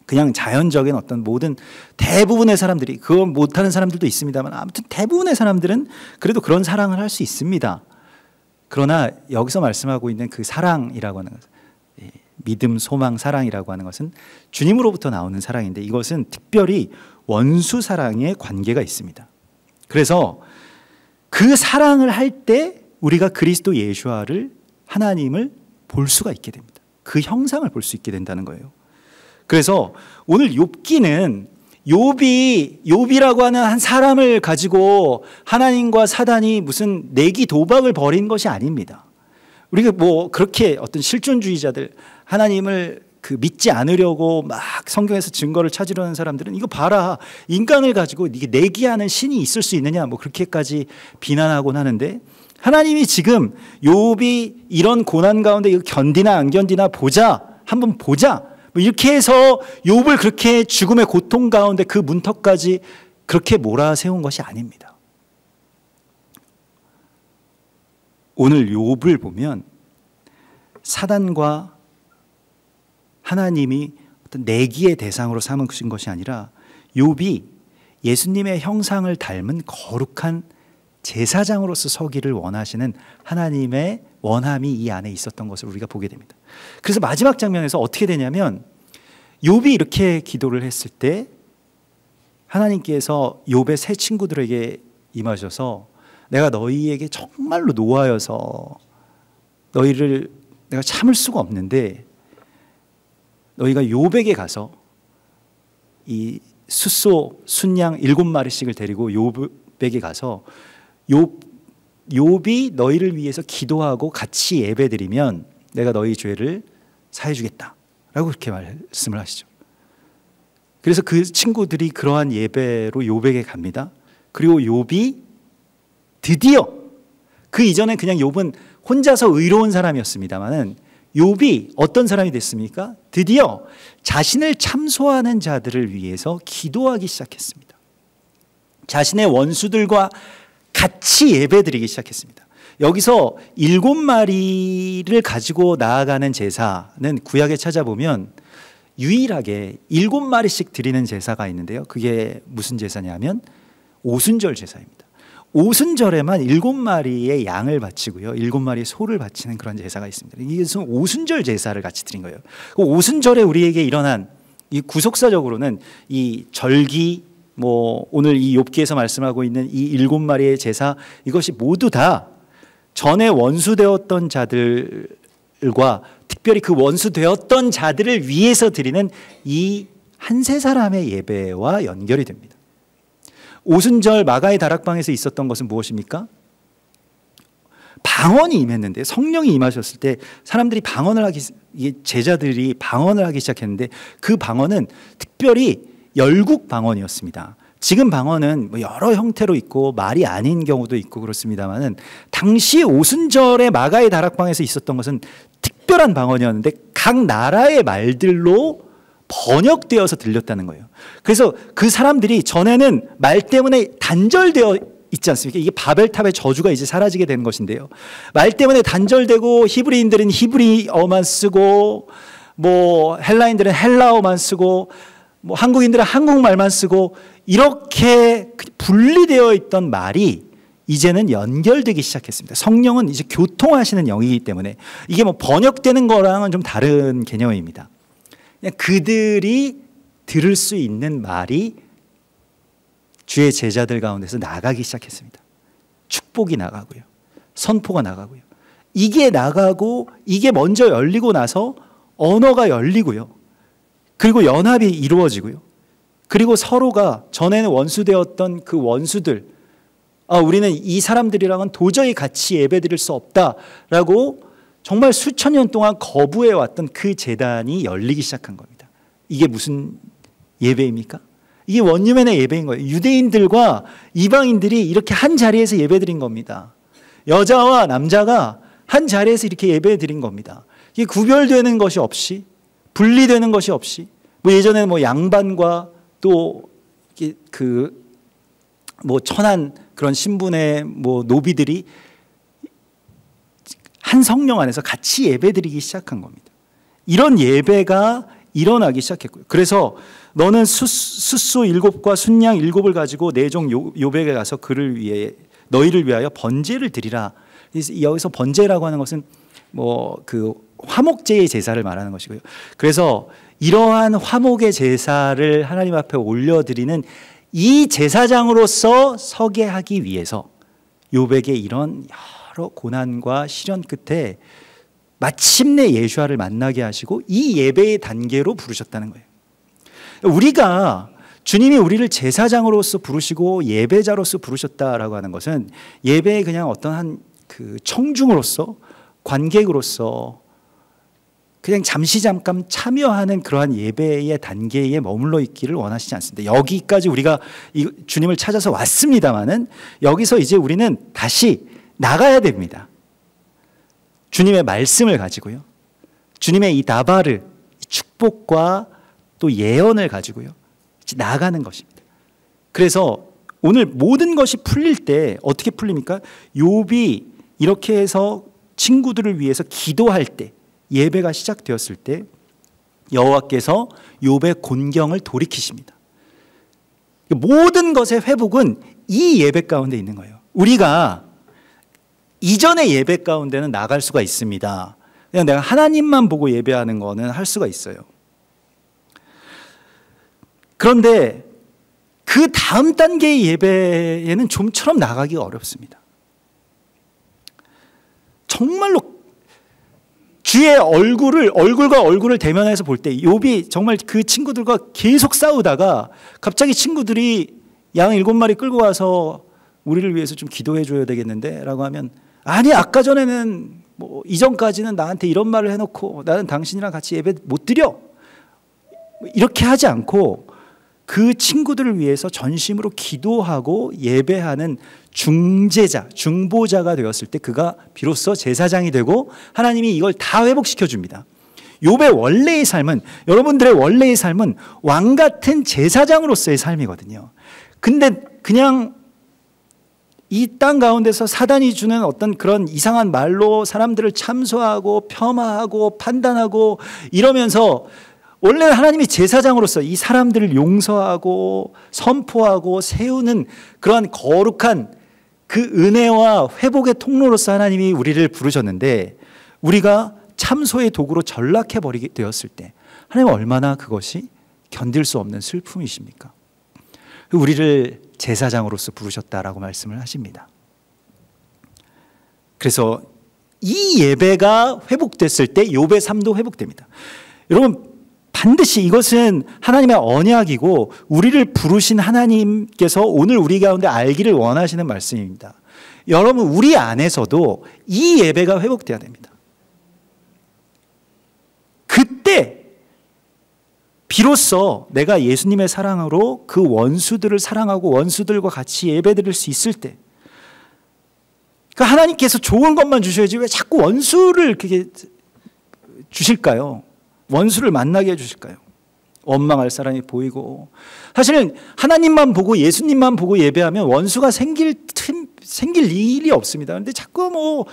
그냥 자연적인 어떤 모든 대부분의 사람들이, 그거 못하는 사람들도 있습니다만 아무튼 대부분의 사람들은 그래도 그런 사랑을 할 수 있습니다. 그러나 여기서 말씀하고 있는 그 사랑이라고 하는 것은, 믿음, 소망, 사랑이라고 하는 것은 주님으로부터 나오는 사랑인데, 이것은 특별히 원수 사랑에 관계가 있습니다. 그래서 그 사랑을 할 때 우리가 그리스도 예수와를, 하나님을 볼 수가 있게 됩니다. 그 형상을 볼 수 있게 된다는 거예요. 그래서 오늘 욥기는 욥이라고 하는 한 사람을 가지고 하나님과 사단이 무슨 내기 도박을 벌인 것이 아닙니다. 우리가 뭐 그렇게 어떤 실존주의자들, 하나님을 믿지 않으려고 막 성경에서 증거를 찾으려는 사람들은 이거 봐라, 인간을 가지고 이게 내기하는 신이 있을 수 있느냐, 뭐 그렇게까지 비난하곤 하는데, 하나님이 지금 욥이 이런 고난 가운데 이거 견디나 안 견디나 보자, 한번 보자, 뭐 이렇게 해서 욥을 그렇게 죽음의 고통 가운데 그 문턱까지 그렇게 몰아세운 것이 아닙니다. 오늘 욥을 보면 사단과 하나님이 어떤 내기의 대상으로 삼으신 것이 아니라 욥이 예수님의 형상을 닮은 거룩한 제사장으로서 서기를 원하시는 하나님의 원함이 이 안에 있었던 것을 우리가 보게 됩니다. 그래서 마지막 장면에서 어떻게 되냐면, 욥이 이렇게 기도를 했을 때 하나님께서 욥의 세 친구들에게 임하셔서 내가 너희에게 정말로 노하여서 너희를 내가 참을 수가 없는데 너희가 욥에게 가서 이 숫소 순양 7마리씩을 데리고 욥에게 가서 욥이 너희를 위해서 기도하고 같이 예배드리면 내가 너희 죄를 사해 주겠다 라고 그렇게 말씀을 하시죠. 그래서 그 친구들이 그러한 예배로 욥에게 갑니다. 그리고 욥이 드디어, 그 이전에 그냥 욥은 혼자서 의로운 사람이었습니다만은 욥이 어떤 사람이 됐습니까? 드디어 자신을 참소하는 자들을 위해서 기도하기 시작했습니다. 자신의 원수들과 같이 예배드리기 시작했습니다. 여기서 7마리를 가지고 나아가는 제사는 구약에 찾아보면 유일하게 7마리씩 드리는 제사가 있는데요. 그게 무슨 제사냐면 오순절 제사입니다. 오순절에만 7마리의 양을 바치고요, 7마리의 소를 바치는 그런 제사가 있습니다. 이것은 오순절 제사를 같이 드린 거예요. 오순절에 우리에게 일어난 이 구속사적으로는 이 절기, 뭐 오늘 이 욥기에서 말씀하고 있는 이 7마리의 제사, 이것이 모두 다 전에 원수되었던 자들과 특별히 그 원수되었던 자들을 위해서 드리는 이 한 세 사람의 예배와 연결이 됩니다. 오순절 마가의 다락방에서 있었던 것은 무엇입니까? 방언이 임했는데, 성령이 임하셨을 때 사람들이 방언을 하기, 제자들이 방언을 하기 시작했는데 그 방언은 특별히 열국 방언이었습니다. 지금 방언은 뭐 여러 형태로 있고 말이 아닌 경우도 있고 그렇습니다만은 당시 오순절에 마가의 다락방에서 있었던 것은 특별한 방언이었는데 각 나라의 말들로 번역되어서 들렸다는 거예요. 그래서 그 사람들이 전에는 말 때문에 단절되어 있지 않습니까? 이게 바벨탑의 저주가 이제 사라지게 되는 것인데요. 말 때문에 단절되고 히브리인들은 히브리어만 쓰고 뭐 헬라인들은 헬라어만 쓰고 뭐 한국인들은 한국말만 쓰고 이렇게 분리되어 있던 말이 이제는 연결되기 시작했습니다. 성령은 이제 교통하시는 영이기 때문에 이게 뭐 번역되는 거랑은 좀 다른 개념입니다. 그냥 그들이 들을 수 있는 말이 주의 제자들 가운데서 나가기 시작했습니다. 축복이 나가고요. 선포가 나가고요. 이게 나가고 이게 먼저 열리고 나서 언어가 열리고요. 그리고 연합이 이루어지고요. 그리고 서로가 전에는 원수되었던 그 원수들, 우리는 이 사람들이랑은 도저히 같이 예배드릴 수 없다라고 정말 수천 년 동안 거부해왔던 그 제단이 열리기 시작한 겁니다. 이게 무슨 예배입니까? 이게 원유맨의 예배인 거예요. 유대인들과 이방인들이 이렇게 한 자리에서 예배드린 겁니다. 여자와 남자가 한 자리에서 이렇게 예배드린 겁니다. 이게 구별되는 것이 없이, 분리되는 것이 없이, 뭐 예전에는 뭐 양반과 또 뭐 천한 그런 신분의 뭐 노비들이 한 성령 안에서 같이 예배드리기 시작한 겁니다. 이런 예배가 일어나기 시작했고요. 그래서 너는 숫소 7과 순양 7을 가지고 내 종 욥에게 가서 그를 위해 너희를 위하여 번제를 드리라. 여기서 번제라고 하는 것은 뭐 그 화목제의 제사를 말하는 것이고요. 그래서 이러한 화목의 제사를 하나님 앞에 올려드리는 이 제사장으로서 서게 하기 위해서 욥에게 이런 여러 고난과 시련 끝에 마침내 예수와를 만나게 하시고 이 예배의 단계로 부르셨다는 거예요. 우리가 주님이 우리를 제사장으로서 부르시고 예배자로서 부르셨다라고 하는 것은 예배의 그냥 어떤 한 그 청중으로서 관객으로서 그냥 잠깐 참여하는 그러한 예배의 단계에 머물러 있기를 원하시지 않습니다. 여기까지 우리가 주님을 찾아서 왔습니다마는 여기서 이제 우리는 다시 나가야 됩니다. 주님의 말씀을 가지고요. 주님의 이 나바르, 축복과 또 예언을 가지고요. 나가는 것입니다. 그래서 오늘 모든 것이 풀릴 때 어떻게 풀립니까? 욥이 이렇게 해서 친구들을 위해서 기도할 때, 예배가 시작되었을 때 여호와께서 욥의 곤경을 돌이키십니다. 모든 것의 회복은 이 예배 가운데 있는 거예요. 우리가 이전의 예배 가운데는 나갈 수가 있습니다. 그냥 내가 하나님만 보고 예배하는 거는 할 수가 있어요. 그런데 그 다음 단계의 예배에는 좀처럼 나가기가 어렵습니다. 정말로 주의 얼굴과 얼굴을 대면해서 볼 때 욥이 정말 그 친구들과 계속 싸우다가 갑자기 친구들이 양 7마리 끌고 와서 우리를 위해서 좀 기도해 줘야 되겠는데 라고 하면 아니 아까 전에는 뭐 이전까지는 나한테 이런 말을 해놓고 나는 당신이랑 같이 예배 못 드려 이렇게 하지 않고 그 친구들을 위해서 전심으로 기도하고 예배하는 중재자, 중보자가 되었을 때 그가 비로소 제사장이 되고 하나님이 이걸 다 회복시켜 줍니다. 욥의 원래의 삶은, 여러분들의 원래의 삶은 왕 같은 제사장으로서의 삶이거든요. 근데 그냥 이 땅 가운데서 사단이 주는 어떤 그런 이상한 말로 사람들을 참소하고 폄하하고 판단하고 이러면서 원래는 하나님이 제사장으로서 이 사람들을 용서하고 선포하고 세우는 그러한 거룩한 그 은혜와 회복의 통로로서 하나님이 우리를 부르셨는데 우리가 참소의 도구로 전락해버리게 되었을 때 하나님은 얼마나 그것이 견딜 수 없는 슬픔이십니까? 우리를 제사장으로서 부르셨다라고 말씀을 하십니다. 그래서 이 예배가 회복됐을 때 욥의 삶도 회복됩니다. 여러분 반드시 이것은 하나님의 언약이고 우리를 부르신 하나님께서 오늘 우리 가운데 알기를 원하시는 말씀입니다. 여러분 우리 안에서도 이 예배가 회복돼야 됩니다. 그때 비로소 내가 예수님의 사랑으로 그 원수들을 사랑하고 원수들과 같이 예배드릴 수 있을 때 그 하나님께서 좋은 것만 주셔야지 왜 자꾸 원수를 그렇게 주실까요? 원수를 만나게 해주실까요? 원망할 사람이 보이고 사실은 하나님만 보고 예수님만 보고 예배하면 원수가 생길 일이 없습니다. 그런데 자꾸 뭐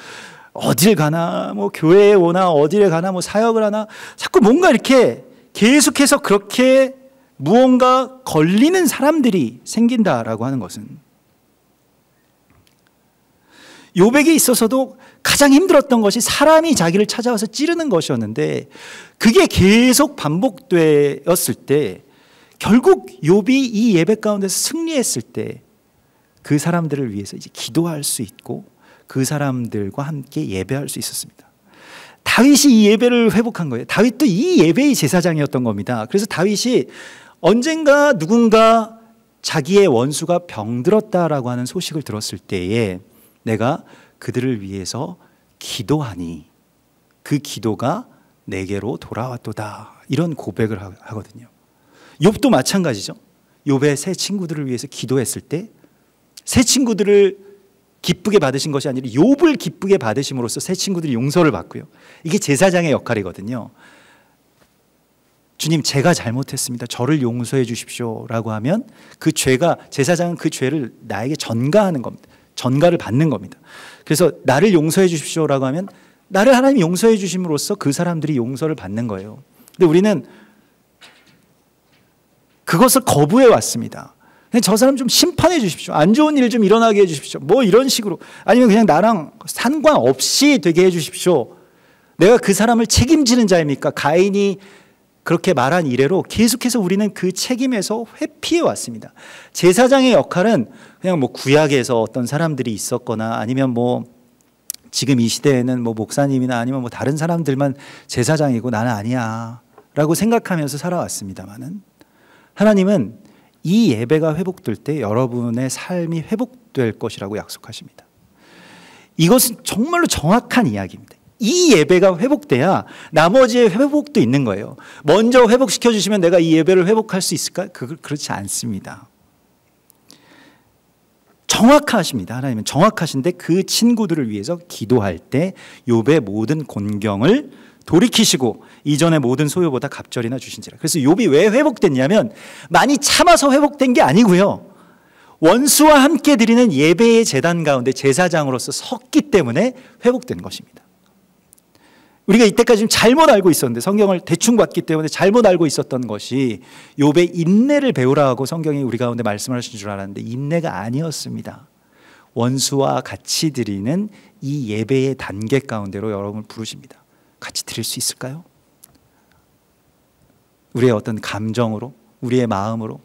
어딜 가나 뭐 교회에 오나 어딜 가나 뭐 사역을 하나 자꾸 뭔가 이렇게 계속해서 그렇게 무언가 걸리는 사람들이 생긴다라고 하는 것은 욥에게 있어서도 가장 힘들었던 것이 사람이 자기를 찾아와서 찌르는 것이었는데, 그게 계속 반복되었을 때 결국 욥이 이 예배 가운데서 승리했을 때 그 사람들을 위해서 이제 기도할 수 있고 그 사람들과 함께 예배할 수 있었습니다. 다윗이 이 예배를 회복한 거예요. 다윗도 이 예배의 제사장이었던 겁니다. 그래서 다윗이 언젠가 누군가 자기의 원수가 병들었다라고 하는 소식을 들었을 때에 내가 그들을 위해서 기도하니 그 기도가 내게로 돌아왔도다, 이런 고백을 하거든요. 욥도 마찬가지죠. 욥의 새 친구들을 위해서 기도했을 때 새 친구들을 기쁘게 받으신 것이 아니라 욥을 기쁘게 받으심으로써 새 친구들이 용서를 받고요. 이게 제사장의 역할이거든요. 주님, 제가 잘못했습니다. 저를 용서해 주십시오 라고 하면 그 죄가, 제사장은 그 죄를 나에게 전가하는 겁니다. 전가를 받는 겁니다. 그래서 나를 용서해 주십시오 라고 하면 나를 하나님이 용서해 주심으로써 그 사람들이 용서를 받는 거예요. 근데 우리는 그것을 거부해 왔습니다. 그냥 저 사람 좀 심판해 주십시오. 안 좋은 일 좀 일어나게 해 주십시오. 뭐 이런 식으로. 아니면 그냥 나랑 상관없이 되게 해 주십시오. 내가 그 사람을 책임지는 자입니까? 가인이 그렇게 말한 이래로 계속해서 우리는 그 책임에서 회피해 왔습니다. 제사장의 역할은 그냥 뭐 구약에서 어떤 사람들이 있었거나 아니면 뭐 지금 이 시대에는 뭐 목사님이나 아니면 뭐 다른 사람들만 제사장이고 나는 아니야 라고 생각하면서 살아왔습니다만은, 하나님은 이 예배가 회복될 때 여러분의 삶이 회복될 것이라고 약속하십니다. 이것은 정말로 정확한 이야기입니다. 이 예배가 회복돼야 나머지의 회복도 있는 거예요. 먼저 회복시켜 주시면 내가 이 예배를 회복할 수 있을까? 그렇지 않습니다. 정확하십니다. 하나님은 정확하신데 그 친구들을 위해서 기도할 때 욥의 모든 곤경을 돌이키시고 이전의 모든 소유보다 갑절이나 주신지라. 그래서 욥이 왜 회복됐냐면 많이 참아서 회복된 게 아니고요, 원수와 함께 드리는 예배의 제단 가운데 제사장으로서 섰기 때문에 회복된 것입니다. 우리가 이때까지 좀 잘못 알고 있었는데, 성경을 대충 봤기 때문에 잘못 알고 있었던 것이 욥의 인내를 배우라고 성경이 우리 가운데 말씀을 하신 줄 알았는데 인내가 아니었습니다. 원수와 같이 드리는 이 예배의 단계 가운데로 여러분을 부르십니다. 같이 드릴 수 있을까요? 우리의 어떤 감정으로, 우리의 마음으로.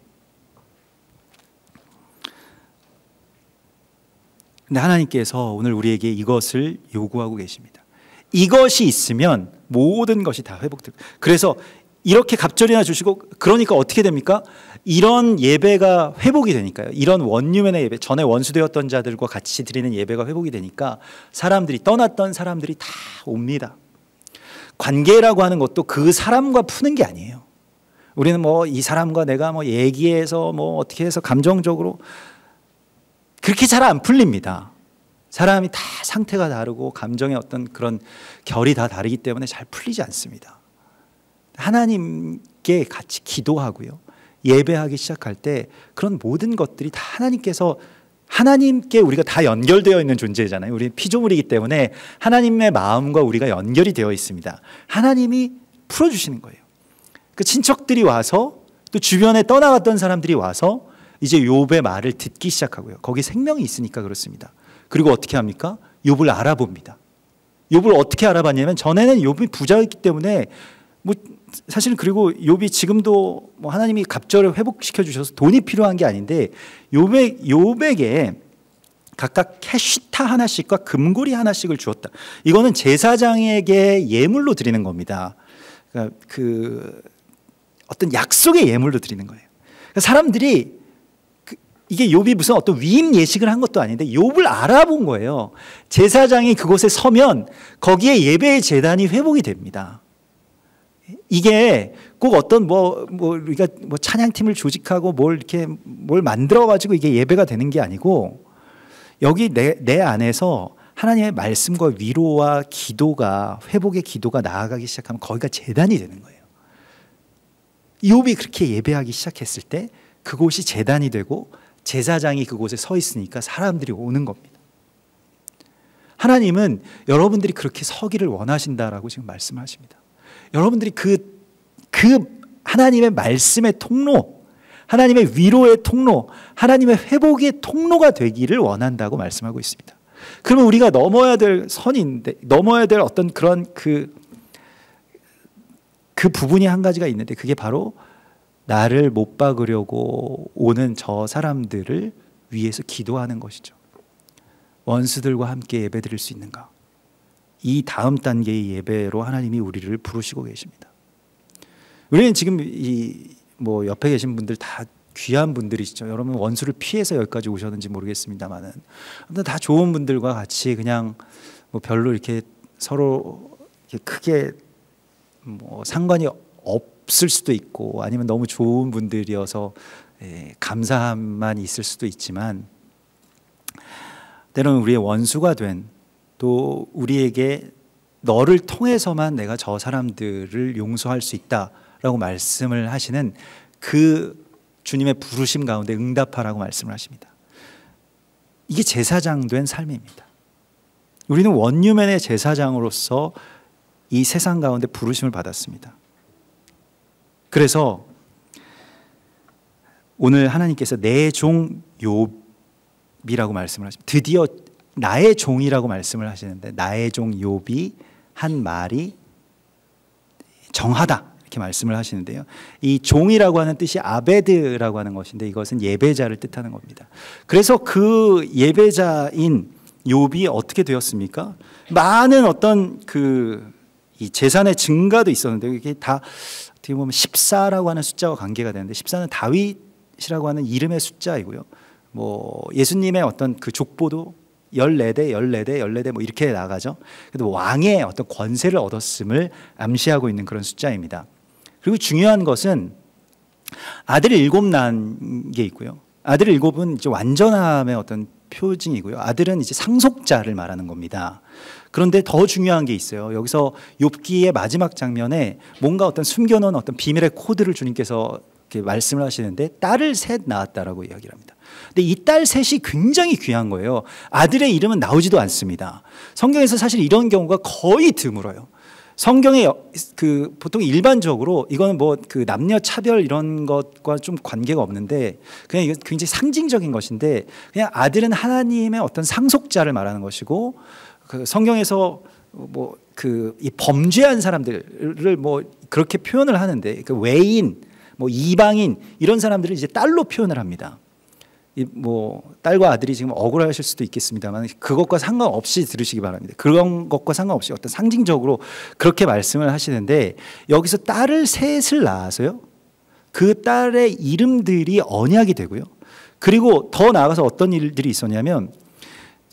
근데 하나님께서 오늘 우리에게 이것을 요구하고 계십니다. 이것이 있으면 모든 것이 다 회복돼요. 그래서 이렇게 갑절이나 주시고, 그러니까 어떻게 됩니까? 이런 예배가 회복이 되니까요. 이런 원유면의 예배, 전에 원수되었던 자들과 같이 드리는 예배가 회복이 되니까 사람들이, 떠났던 사람들이 다 옵니다. 관계라고 하는 것도 그 사람과 푸는 게 아니에요. 우리는 뭐 이 사람과 내가 뭐 얘기해서 뭐 어떻게 해서 감정적으로 그렇게 잘 안 풀립니다. 사람이 다 상태가 다르고 감정의 어떤 그런 결이 다 다르기 때문에 잘 풀리지 않습니다. 하나님께 같이 기도하고요, 예배하기 시작할 때 그런 모든 것들이 다 하나님께 우리가 다 연결되어 있는 존재잖아요. 우리 피조물이기 때문에 하나님의 마음과 우리가 연결이 되어 있습니다. 하나님이 풀어주시는 거예요. 그 친척들이 와서, 또 주변에 떠나갔던 사람들이 와서 이제 욥의 말을 듣기 시작하고요. 거기 생명이 있으니까 그렇습니다. 그리고 어떻게 합니까? 욥을 알아봅니다. 욥을 어떻게 알아봤냐면, 전에는 욥이 부자였기 때문에 뭐 사실, 그리고 욥이 지금도 뭐 하나님이 갑절을 회복시켜 주셔서 돈이 필요한 게 아닌데, 욥에게 각각 캐시타 하나씩과 금고리 하나씩을 주었다. 이거는 제사장에게 예물로 드리는 겁니다. 그러니까 그 어떤 약속의 예물로 드리는 거예요. 그러니까 사람들이 이게 욥이 무슨 어떤 위임 예식을 한 것도 아닌데 욥을 알아본 거예요. 제사장이 그곳에 서면 거기에 예배의 제단이 회복이 됩니다. 이게 꼭 어떤 우리가 찬양팀을 조직하고 뭘 만들어 가지고 이게 예배가 되는 게 아니고, 여기 내 안에서 하나님의 말씀과 위로와 기도가, 회복의 기도가 나아가기 시작하면 거기가 제단이 되는 거예요. 욥이 그렇게 예배하기 시작했을 때 그곳이 제단이 되고 제사장이 그곳에 서 있으니까 사람들이 오는 겁니다. 하나님은 여러분들이 그렇게 서기를 원하신다라고 지금 말씀하십니다. 여러분들이 그 하나님의 말씀의 통로, 하나님의 위로의 통로, 하나님의 회복의 통로가 되기를 원한다고 말씀하고 있습니다. 그러면 우리가 넘어야 될 선인데, 넘어야 될 어떤 그런 그 부분이 한 가지가 있는데, 그게 바로 나를 못 박으려고 오는 저 사람들을 위해서 기도하는 것이죠. 원수들과 함께 예배드릴 수 있는가? 이 다음 단계의 예배로 하나님이 우리를 부르시고 계십니다. 우리는 지금 뭐 옆에 계신 분들 다 귀한 분들이시죠. 여러분 원수를 피해서 여기까지 오셨는지 모르겠습니다만은, 다 좋은 분들과 같이 그냥 뭐 별로 이렇게 서로 이렇게 크게 뭐 상관이 없을 수도 있고, 아니면 너무 좋은 분들이어서 감사함만 있을 수도 있지만, 때로는 우리의 원수가 된, 또 우리에게 너를 통해서만 내가 저 사람들을 용서할 수 있다라고 말씀을 하시는 그 주님의 부르심 가운데 응답하라고 말씀을 하십니다. 이게 제사장 된 삶입니다. 우리는 원유맨의 제사장으로서 이 세상 가운데 부르심을 받았습니다. 그래서 오늘 하나님께서 내 종 욥이라고 말씀을 하십니다. 드디어 나의 종이라고 말씀을 하시는데, 나의 종 욥이 한 말이 정하다 이렇게 말씀을 하시는데요. 이 종이라고 하는 뜻이 아베드라고 하는 것인데, 이것은 예배자를 뜻하는 겁니다. 그래서 그 예배자인 욥이 어떻게 되었습니까? 많은 어떤 이 재산의 증가도 있었는데, 이게 다 어떻게 보면 14라고 하는 숫자와 관계가 되는데, 14는 다윗이라고 하는 이름의 숫자이고요. 뭐 예수님의 어떤 그 족보도 14대, 14대, 14대 뭐 이렇게 나가죠. 그래도 왕의 어떤 권세를 얻었음을 암시하고 있는 그런 숫자입니다. 그리고 중요한 것은 아들을 7 낳은 게 있고요. 아들 7은 이제 완전함의 어떤 표징이고요. 아들은 이제 상속자를 말하는 겁니다. 그런데 더 중요한 게 있어요. 여기서 욥기의 마지막 장면에 뭔가 어떤 숨겨놓은 어떤 비밀의 코드를 주님께서 이렇게 말씀을 하시는데, 딸을 셋 낳았다라고 이야기를 합니다. 근데 이 딸 셋이 굉장히 귀한 거예요. 아들의 이름은 나오지도 않습니다. 성경에서 사실 이런 경우가 거의 드물어요. 성경에 보통 일반적으로 이거는 뭐 남녀 차별 이런 것과 좀 관계가 없는데, 그냥 이거 굉장히 상징적인 것인데, 그냥 아들은 하나님의 어떤 상속자를 말하는 것이고, 성경에서 뭐 이 범죄한 사람들을 뭐 그렇게 표현을 하는데, 외인, 뭐 이방인 이런 사람들을 이제 딸로 표현을 합니다. 뭐 딸과 아들이 지금 억울하실 수도 있겠습니다만, 그것과 상관없이 들으시기 바랍니다. 그런 것과 상관없이 어떤 상징적으로 그렇게 말씀을 하시는데, 여기서 딸을 셋을 낳아서요, 그 딸의 이름들이 언약이 되고요. 그리고 더 나아가서 어떤 일들이 있었냐면,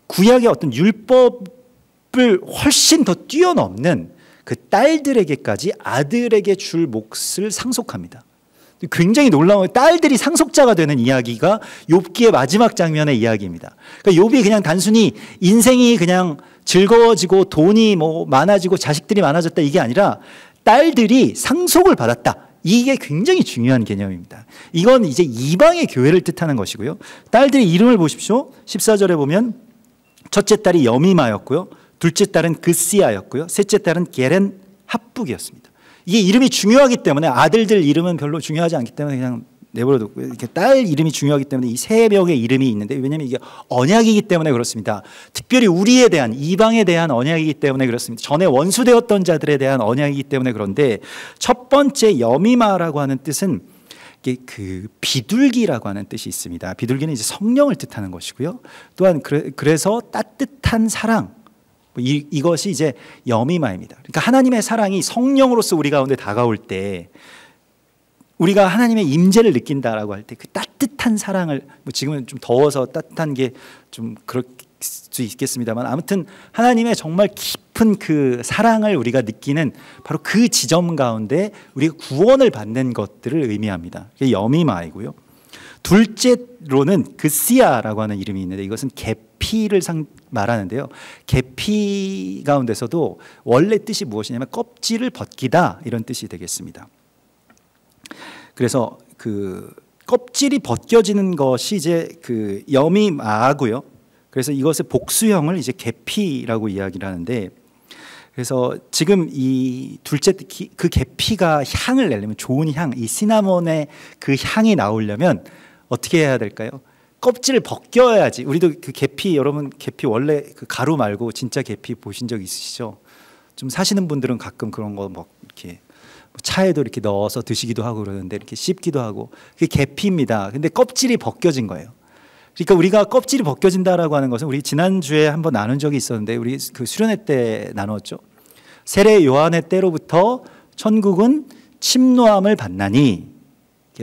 구약의 어떤 율법을 훨씬 더 뛰어넘는 그 딸들에게까지 아들에게 줄 몫을 상속합니다. 굉장히 놀라운, 딸들이 상속자가 되는 이야기가 욥기의 마지막 장면의 이야기입니다. 그러니까 욥이 그냥 단순히 인생이 그냥 즐거워지고 돈이 뭐 많아지고 자식들이 많아졌다 이게 아니라, 딸들이 상속을 받았다. 이게 굉장히 중요한 개념입니다. 이건 이제 이방의 교회를 뜻하는 것이고요. 딸들의 이름을 보십시오. 14절에 보면 첫째 딸이 여미마였고요, 둘째 딸은 그시아였고요, 셋째 딸은 게렌 합북이었습니다. 이게 이름이 중요하기 때문에, 아들들 이름은 별로 중요하지 않기 때문에 그냥 내버려두고, 이렇게 딸 이름이 중요하기 때문에 이 세 명의 이름이 있는데, 왜냐하면 이게 언약이기 때문에 그렇습니다. 특별히 우리에 대한, 이방에 대한 언약이기 때문에 그렇습니다. 전에 원수되었던 자들에 대한 언약이기 때문에 그런데, 첫 번째 여미마라고 하는 뜻은 이게 비둘기라고 하는 뜻이 있습니다. 비둘기는 이제 성령을 뜻하는 것이고요. 또한 그래서 따뜻한 사랑, 이것이 이제 여미마입니다. 그러니까 하나님의 사랑이 성령으로서 우리 가운데 다가올 때, 우리가 하나님의 임재를 느낀다라고 할 때 그 따뜻한 사랑을, 뭐 지금은 좀 더워서 따뜻한 게 좀 그럴 수 있겠습니다만, 아무튼 하나님의 정말 깊은 그 사랑을 우리가 느끼는 바로 그 지점 가운데 우리가 구원을 받는 것들을 의미합니다. 그게 여미마이고요. 둘째로는 그시아라고 하는 이름이 있는데, 이것은 계피를 말하는데요. 계피 가운데서도 원래 뜻이 무엇이냐면 껍질을 벗기다, 이런 뜻이 되겠습니다. 그래서 껍질이 벗겨지는 것이 이제 여미마고요. 그래서 이것의 복수형을 이제 계피라고 이야기를 하는데, 그래서 지금 이 둘째 그 계피가 향을 내려면 좋은 향, 이 시나몬의 그 향이 나오려면 어떻게 해야 될까요? 껍질을 벗겨야지. 우리도 그 계피, 여러분 계피 원래 그 가루 말고 진짜 계피 보신 적 있으시죠? 좀 사시는 분들은 가끔 그런 거 막 이렇게 차에도 이렇게 넣어서 드시기도 하고 그러는데 이렇게 씹기도 하고 그게 계피입니다. 근데 껍질이 벗겨진 거예요. 그러니까 우리가 껍질이 벗겨진다라고 하는 것은 우리 지난주에 한번 나눈 적이 있었는데 우리 그 수련회 때 나눴죠. 세례 요한의 때로부터 천국은 침노함을 받나니,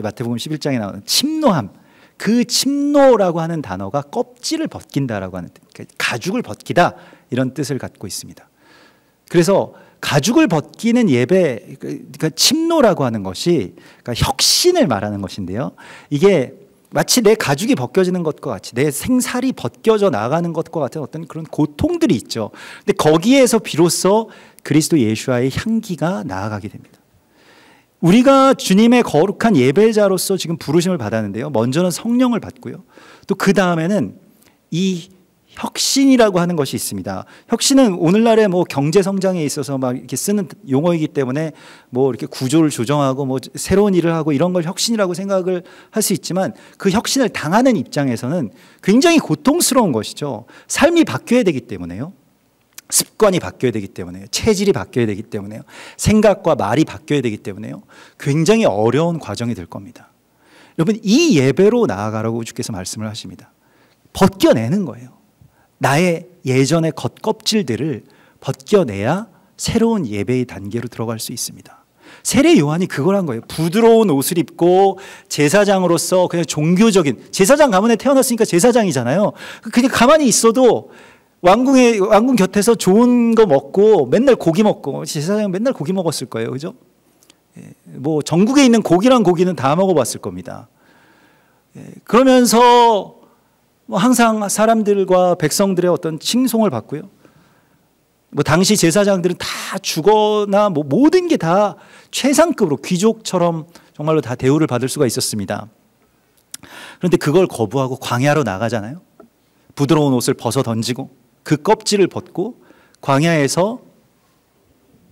마태복음 11장에 나오는 침노함, 그 침노라고 하는 단어가 껍질을 벗긴다라고 하는 뜻, 그러니까 가죽을 벗기다 이런 뜻을 갖고 있습니다. 그래서 가죽을 벗기는 예배, 그러니까 침노라고 하는 것이 그러니까 혁신을 말하는 것인데요. 이게 마치 내 가죽이 벗겨지는 것과 같이 내 생살이 벗겨져 나가는 것과 같은 어떤 그런 고통들이 있죠. 근데 거기에서 비로소 그리스도 예수와의 향기가 나아가게 됩니다. 우리가 주님의 거룩한 예배자로서 지금 부르심을 받았는데요. 먼저는 성령을 받고요. 또 그 다음에는 이 혁신이라고 하는 것이 있습니다. 혁신은 오늘날의 뭐 경제 성장에 있어서 막 이렇게 쓰는 용어이기 때문에 뭐 이렇게 구조를 조정하고 뭐 새로운 일을 하고 이런 걸 혁신이라고 생각을 할 수 있지만 그 혁신을 당하는 입장에서는 굉장히 고통스러운 것이죠. 삶이 바뀌어야 되기 때문에요. 습관이 바뀌어야 되기 때문에요. 체질이 바뀌어야 되기 때문에요. 생각과 말이 바뀌어야 되기 때문에요. 굉장히 어려운 과정이 될 겁니다. 여러분, 이 예배로 나아가라고 주께서 말씀을 하십니다. 벗겨내는 거예요. 나의 예전의 겉껍질들을 벗겨내야 새로운 예배의 단계로 들어갈 수 있습니다. 세례 요한이 그걸 한 거예요. 부드러운 옷을 입고 제사장으로서 그냥 종교적인, 제사장 가문에 태어났으니까 제사장이잖아요. 그냥 가만히 있어도 왕궁 곁에서 좋은 거 먹고 맨날 고기 먹고, 제사장은 맨날 고기 먹었을 거예요. 그죠? 뭐 전국에 있는 고기란 고기는 다 먹어봤을 겁니다. 그러면서 항상 사람들과 백성들의 어떤 칭송을 받고요. 뭐 당시 제사장들은 다 주거나 뭐 모든 게 다 최상급으로 귀족처럼 정말로 다 대우를 받을 수가 있었습니다. 그런데 그걸 거부하고 광야로 나가잖아요. 부드러운 옷을 벗어 던지고 그 껍질을 벗고 광야에서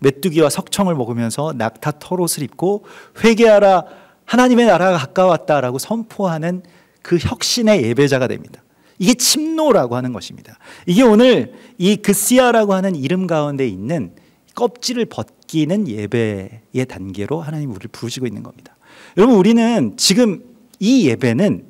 메뚜기와 석청을 먹으면서 낙타 털옷을 입고 회개하라, 하나님의 나라가 가까웠다라고 선포하는 그 혁신의 예배자가 됩니다. 이게 침노라고 하는 것입니다. 이게 오늘 이 그시아라고 하는 이름 가운데 있는 껍질을 벗기는 예배의 단계로 하나님 우리를 부르시고 있는 겁니다. 여러분, 우리는 지금 이 예배는,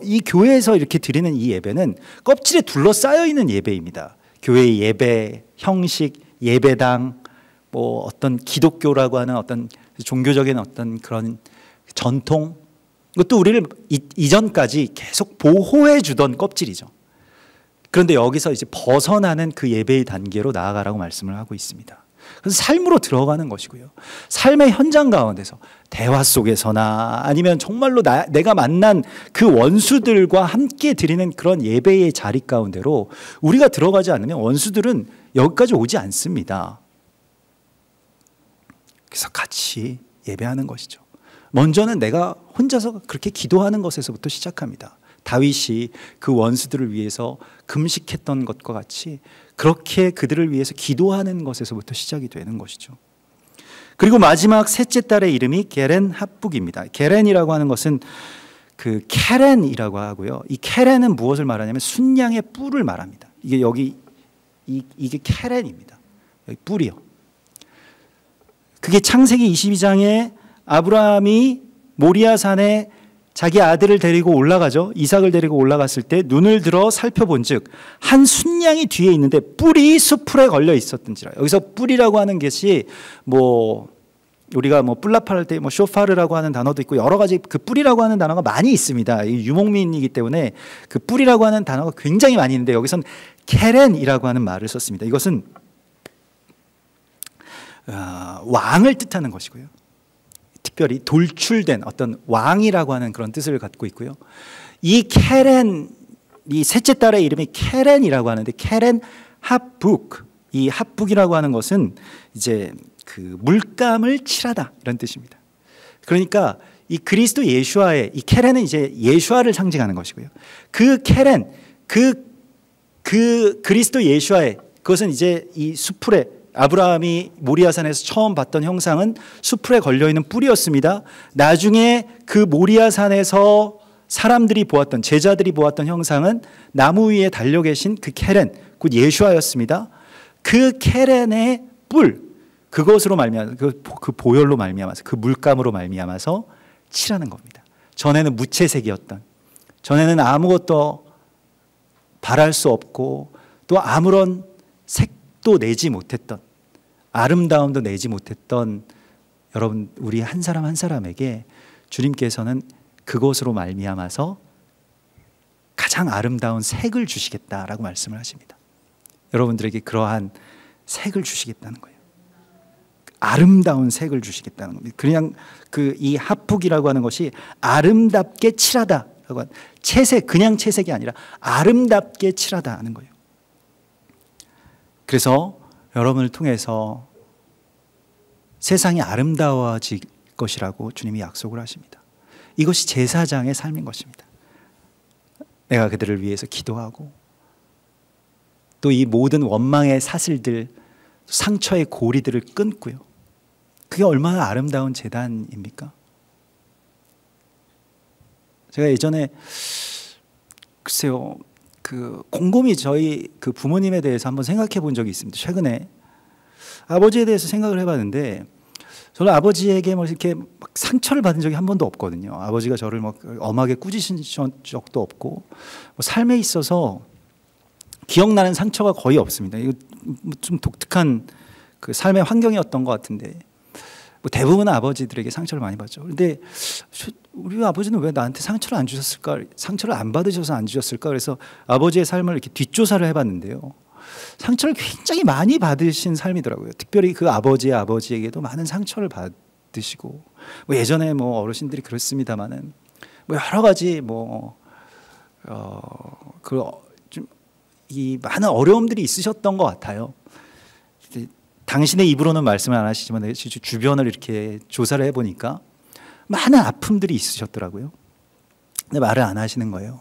이 교회에서 이렇게 드리는 이 예배는 껍질에 둘러싸여 있는 예배입니다. 교회의 예배, 형식, 예배당, 뭐 어떤 기독교라고 하는 어떤 종교적인 어떤 그런 전통, 이것도 우리를 이전까지 계속 보호해 주던 껍질이죠. 그런데 여기서 이제 벗어나는 그 예배의 단계로 나아가라고 말씀을 하고 있습니다. 그래서 삶으로 들어가는 것이고요. 삶의 현장 가운데서 대화 속에서나 아니면 정말로 내가 만난 그 원수들과 함께 드리는 그런 예배의 자리 가운데로 우리가 들어가지 않으면 원수들은 여기까지 오지 않습니다. 그래서 같이 예배하는 것이죠. 먼저는 내가 혼자서 그렇게 기도하는 것에서부터 시작합니다. 다윗이 그 원수들을 위해서 금식했던 것과 같이 그렇게 그들을 위해서 기도하는 것에서부터 시작이 되는 것이죠. 그리고 마지막 셋째 딸의 이름이 게렌 합북입니다. 게렌이라고 하는 것은 그 케렌이라고 하고요. 이 케렌은 무엇을 말하냐면 순양의 뿔을 말합니다. 이게 여기 이게 케렌입니다. 여기 뿔이요. 그게 창세기 22장에 아브라함이 모리아산에 자기 아들을 데리고 올라가죠. 이삭을 데리고 올라갔을 때 눈을 들어 살펴본즉 한 순양이 뒤에 있는데 뿔이 수풀에 걸려 있었던지라. 여기서 뿔이라고 하는 것이 뭐 우리가 뭐 뿔라파를 때 뭐 쇼파르라고 하는 단어도 있고 여러 가지 그 뿔이라고 하는 단어가 많이 있습니다. 유목민이기 때문에 그 뿔이라고 하는 단어가 굉장히 많이 있는데 여기선 케렌이라고 하는 말을 썼습니다. 이것은 왕을 뜻하는 것이고요. 특별히 돌출된 어떤 왕이라고 하는 그런 뜻을 갖고 있고요. 이 케렌, 이 셋째 딸의 이름이 케렌이라고 하는데 케렌 합북, 이 합북이라고 하는 것은 이제 그 물감을 칠하다 이런 뜻입니다. 그러니까 이 그리스도 예수와의 이 케렌은 이제 예수와를 상징하는 것이고요. 그 케렌, 그 그리스도 예수와의 그것은 이제 이 수풀에 아브라함이 모리아산에서 처음 봤던 형상은 수풀에 걸려있는 뿔이었습니다. 나중에 그 모리아산에서 사람들이 보았던, 제자들이 보았던 형상은 나무 위에 달려 계신 그 케렌, 곧 예수아였습니다. 그 케렌의 뿔, 그것으로 말미암아서, 그 보혈로 말미암아서, 그 물감으로 말미암아서 칠하는 겁니다. 전에는 무채색이었던, 전에는 아무것도 바랄 수 없고 또 아무런 색도 내지 못했던, 아름다움도 내지 못했던 여러분, 우리 한 사람 한 사람에게 주님께서는 그것으로 말미암아서 가장 아름다운 색을 주시겠다라고 말씀을 하십니다. 여러분들에게 그러한 색을 주시겠다는 거예요. 아름다운 색을 주시겠다는 겁니다. 그냥 이 합북이라고 하는 것이 아름답게 칠하다라고 하는, 채색, 그냥 채색이 아니라 아름답게 칠하다 하는 거예요. 그래서 여러분을 통해서 세상이 아름다워질 것이라고 주님이 약속을 하십니다. 이것이 제사장의 삶인 것입니다. 내가 그들을 위해서 기도하고 또 이 모든 원망의 사슬들, 상처의 고리들을 끊고요. 그게 얼마나 아름다운 제단입니까? 제가 예전에 글쎄요, 곰곰이 저희 부모님에 대해서 한번 생각해 본 적이 있습니다. 최근에 아버지에 대해서 생각을 해봤는데, 저는 아버지에게 이렇게 막 상처를 받은 적이 한 번도 없거든요. 아버지가 저를 엄하게 꾸짖으신 적도 없고, 삶에 있어서 기억나는 상처가 거의 없습니다. 이거 좀 독특한 삶의 환경이었던 것 같은데, 대부분 아버지들에게 상처를 많이 받죠. 그런데 우리 아버지는 왜 나한테 상처를 안 주셨을까? 상처를 안 받으셔서 안 주셨을까? 그래서 아버지의 삶을 이렇게 뒷조사를 해봤는데요. 상처를 굉장히 많이 받으신 삶이더라고요. 특별히 그 아버지에게도 많은 상처를 받으시고, 예전에 어르신들이 그렇습니다만은 여러 가지 이 많은 어려움들이 있으셨던 것 같아요. 당신의 입으로는 말씀을 안 하시지만 주변을 이렇게 조사를 해보니까 많은 아픔들이 있으셨더라고요. 근데 말을 안 하시는 거예요.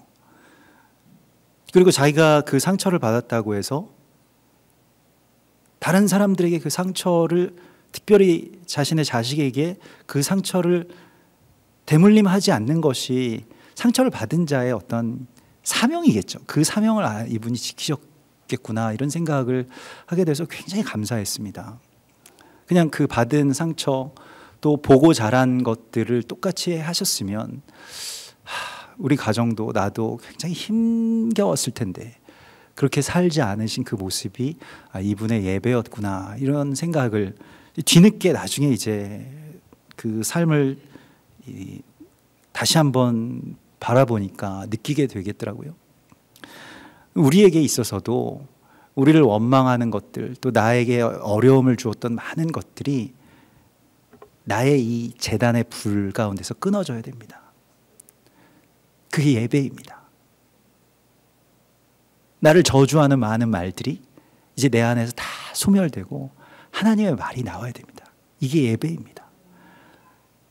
그리고 자기가 그 상처를 받았다고 해서 다른 사람들에게 그 상처를, 특별히 자신의 자식에게 그 상처를 대물림하지 않는 것이 상처를 받은 자의 어떤 사명이겠죠. 그 사명을 이분이 지키셨겠구나, 이런 생각을 하게 돼서 굉장히 감사했습니다. 그냥 그 받은 상처, 또 보고 자란 것들을 똑같이 하셨으면 우리 가정도 나도 굉장히 힘겨웠을 텐데, 그렇게 살지 않으신 그 모습이 이분의 예배였구나, 이런 생각을 뒤늦게 나중에 이제 그 삶을 다시 한번 바라보니까 느끼게 되겠더라고요. 우리에게 있어서도 우리를 원망하는 것들, 또 나에게 어려움을 주었던 많은 것들이 나의 이 제단의 불 가운데서 끊어져야 됩니다. 그게 예배입니다. 나를 저주하는 많은 말들이 이제 내 안에서 다 소멸되고 하나님의 말이 나와야 됩니다. 이게 예배입니다.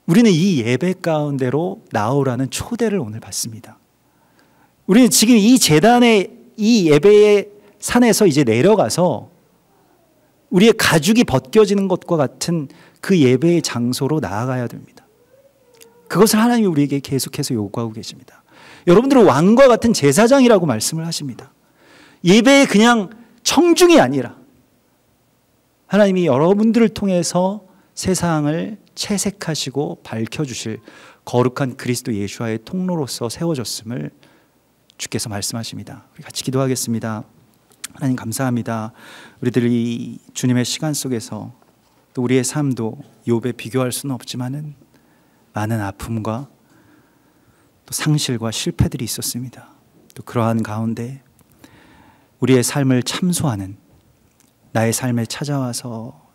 우리는 이 예배 가운데로 나오라는 초대를 오늘 받습니다. 우리는 지금 이 제단의, 이 예배의 산에서 이제 내려가서 우리의 가죽이 벗겨지는 것과 같은 그 예배의 장소로 나아가야 됩니다. 그것을 하나님이 우리에게 계속해서 요구하고 계십니다. 여러분들은 왕과 같은 제사장이라고 말씀을 하십니다. 예배의 그냥 청중이 아니라 하나님이 여러분들을 통해서 세상을 채색하시고 밝혀주실 거룩한 그리스도 예수와의 통로로서 세워졌음을 주께서 말씀하십니다. 우리 같이 기도하겠습니다. 하나님 감사합니다. 우리들이 주님의 시간 속에서 또 우리의 삶도 욥에 비교할 수는 없지만은 많은 아픔과 또 상실과 실패들이 있었습니다. 또 그러한 가운데 우리의 삶을 참소하는, 나의 삶에 찾아와서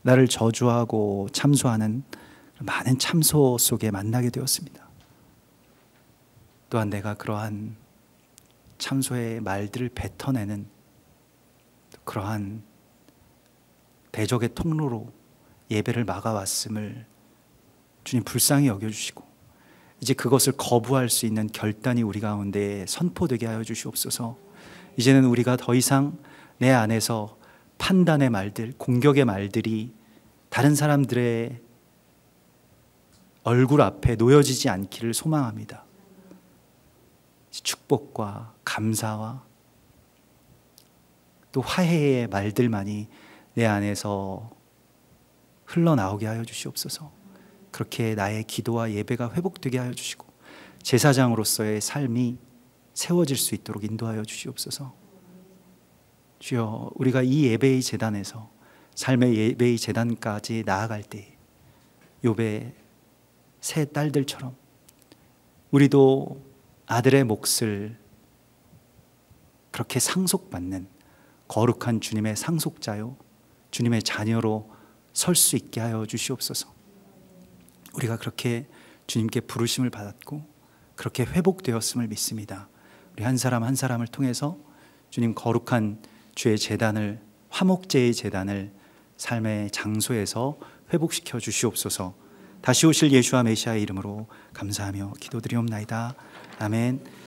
나를 저주하고 참소하는 많은 참소 속에 만나게 되었습니다. 또한 내가 그러한 참소의 말들을 뱉어내는 그러한 대적의 통로로 예배를 막아왔음을 주님 불쌍히 여겨주시고, 이제 그것을 거부할 수 있는 결단이 우리 가운데 선포되게 하여 주시옵소서. 이제는 우리가 더 이상 내 안에서 판단의 말들, 공격의 말들이 다른 사람들의 얼굴 앞에 놓여지지 않기를 소망합니다. 축복과 감사와 또 화해의 말들만이 내 안에서 흘러나오게 하여 주시옵소서. 그렇게 나의 기도와 예배가 회복되게 하여 주시고 제사장으로서의 삶이 세워질 수 있도록 인도하여 주시옵소서. 주여, 우리가 이 예배의 제단에서 삶의 예배의 제단까지 나아갈 때 욥의 세 딸들처럼 우리도 아들의 몫을 그렇게 상속받는 거룩한 주님의 상속자요, 주님의 자녀로 설 수 있게 하여 주시옵소서. 우리가 그렇게 주님께 부르심을 받았고 그렇게 회복되었음을 믿습니다. 우리 한 사람 한 사람을 통해서 주님 거룩한 주의 제단을, 화목제의 제단을 삶의 장소에서 회복시켜 주시옵소서. 다시 오실 예수와 메시아의 이름으로 감사하며 기도드리옵나이다. 아멘.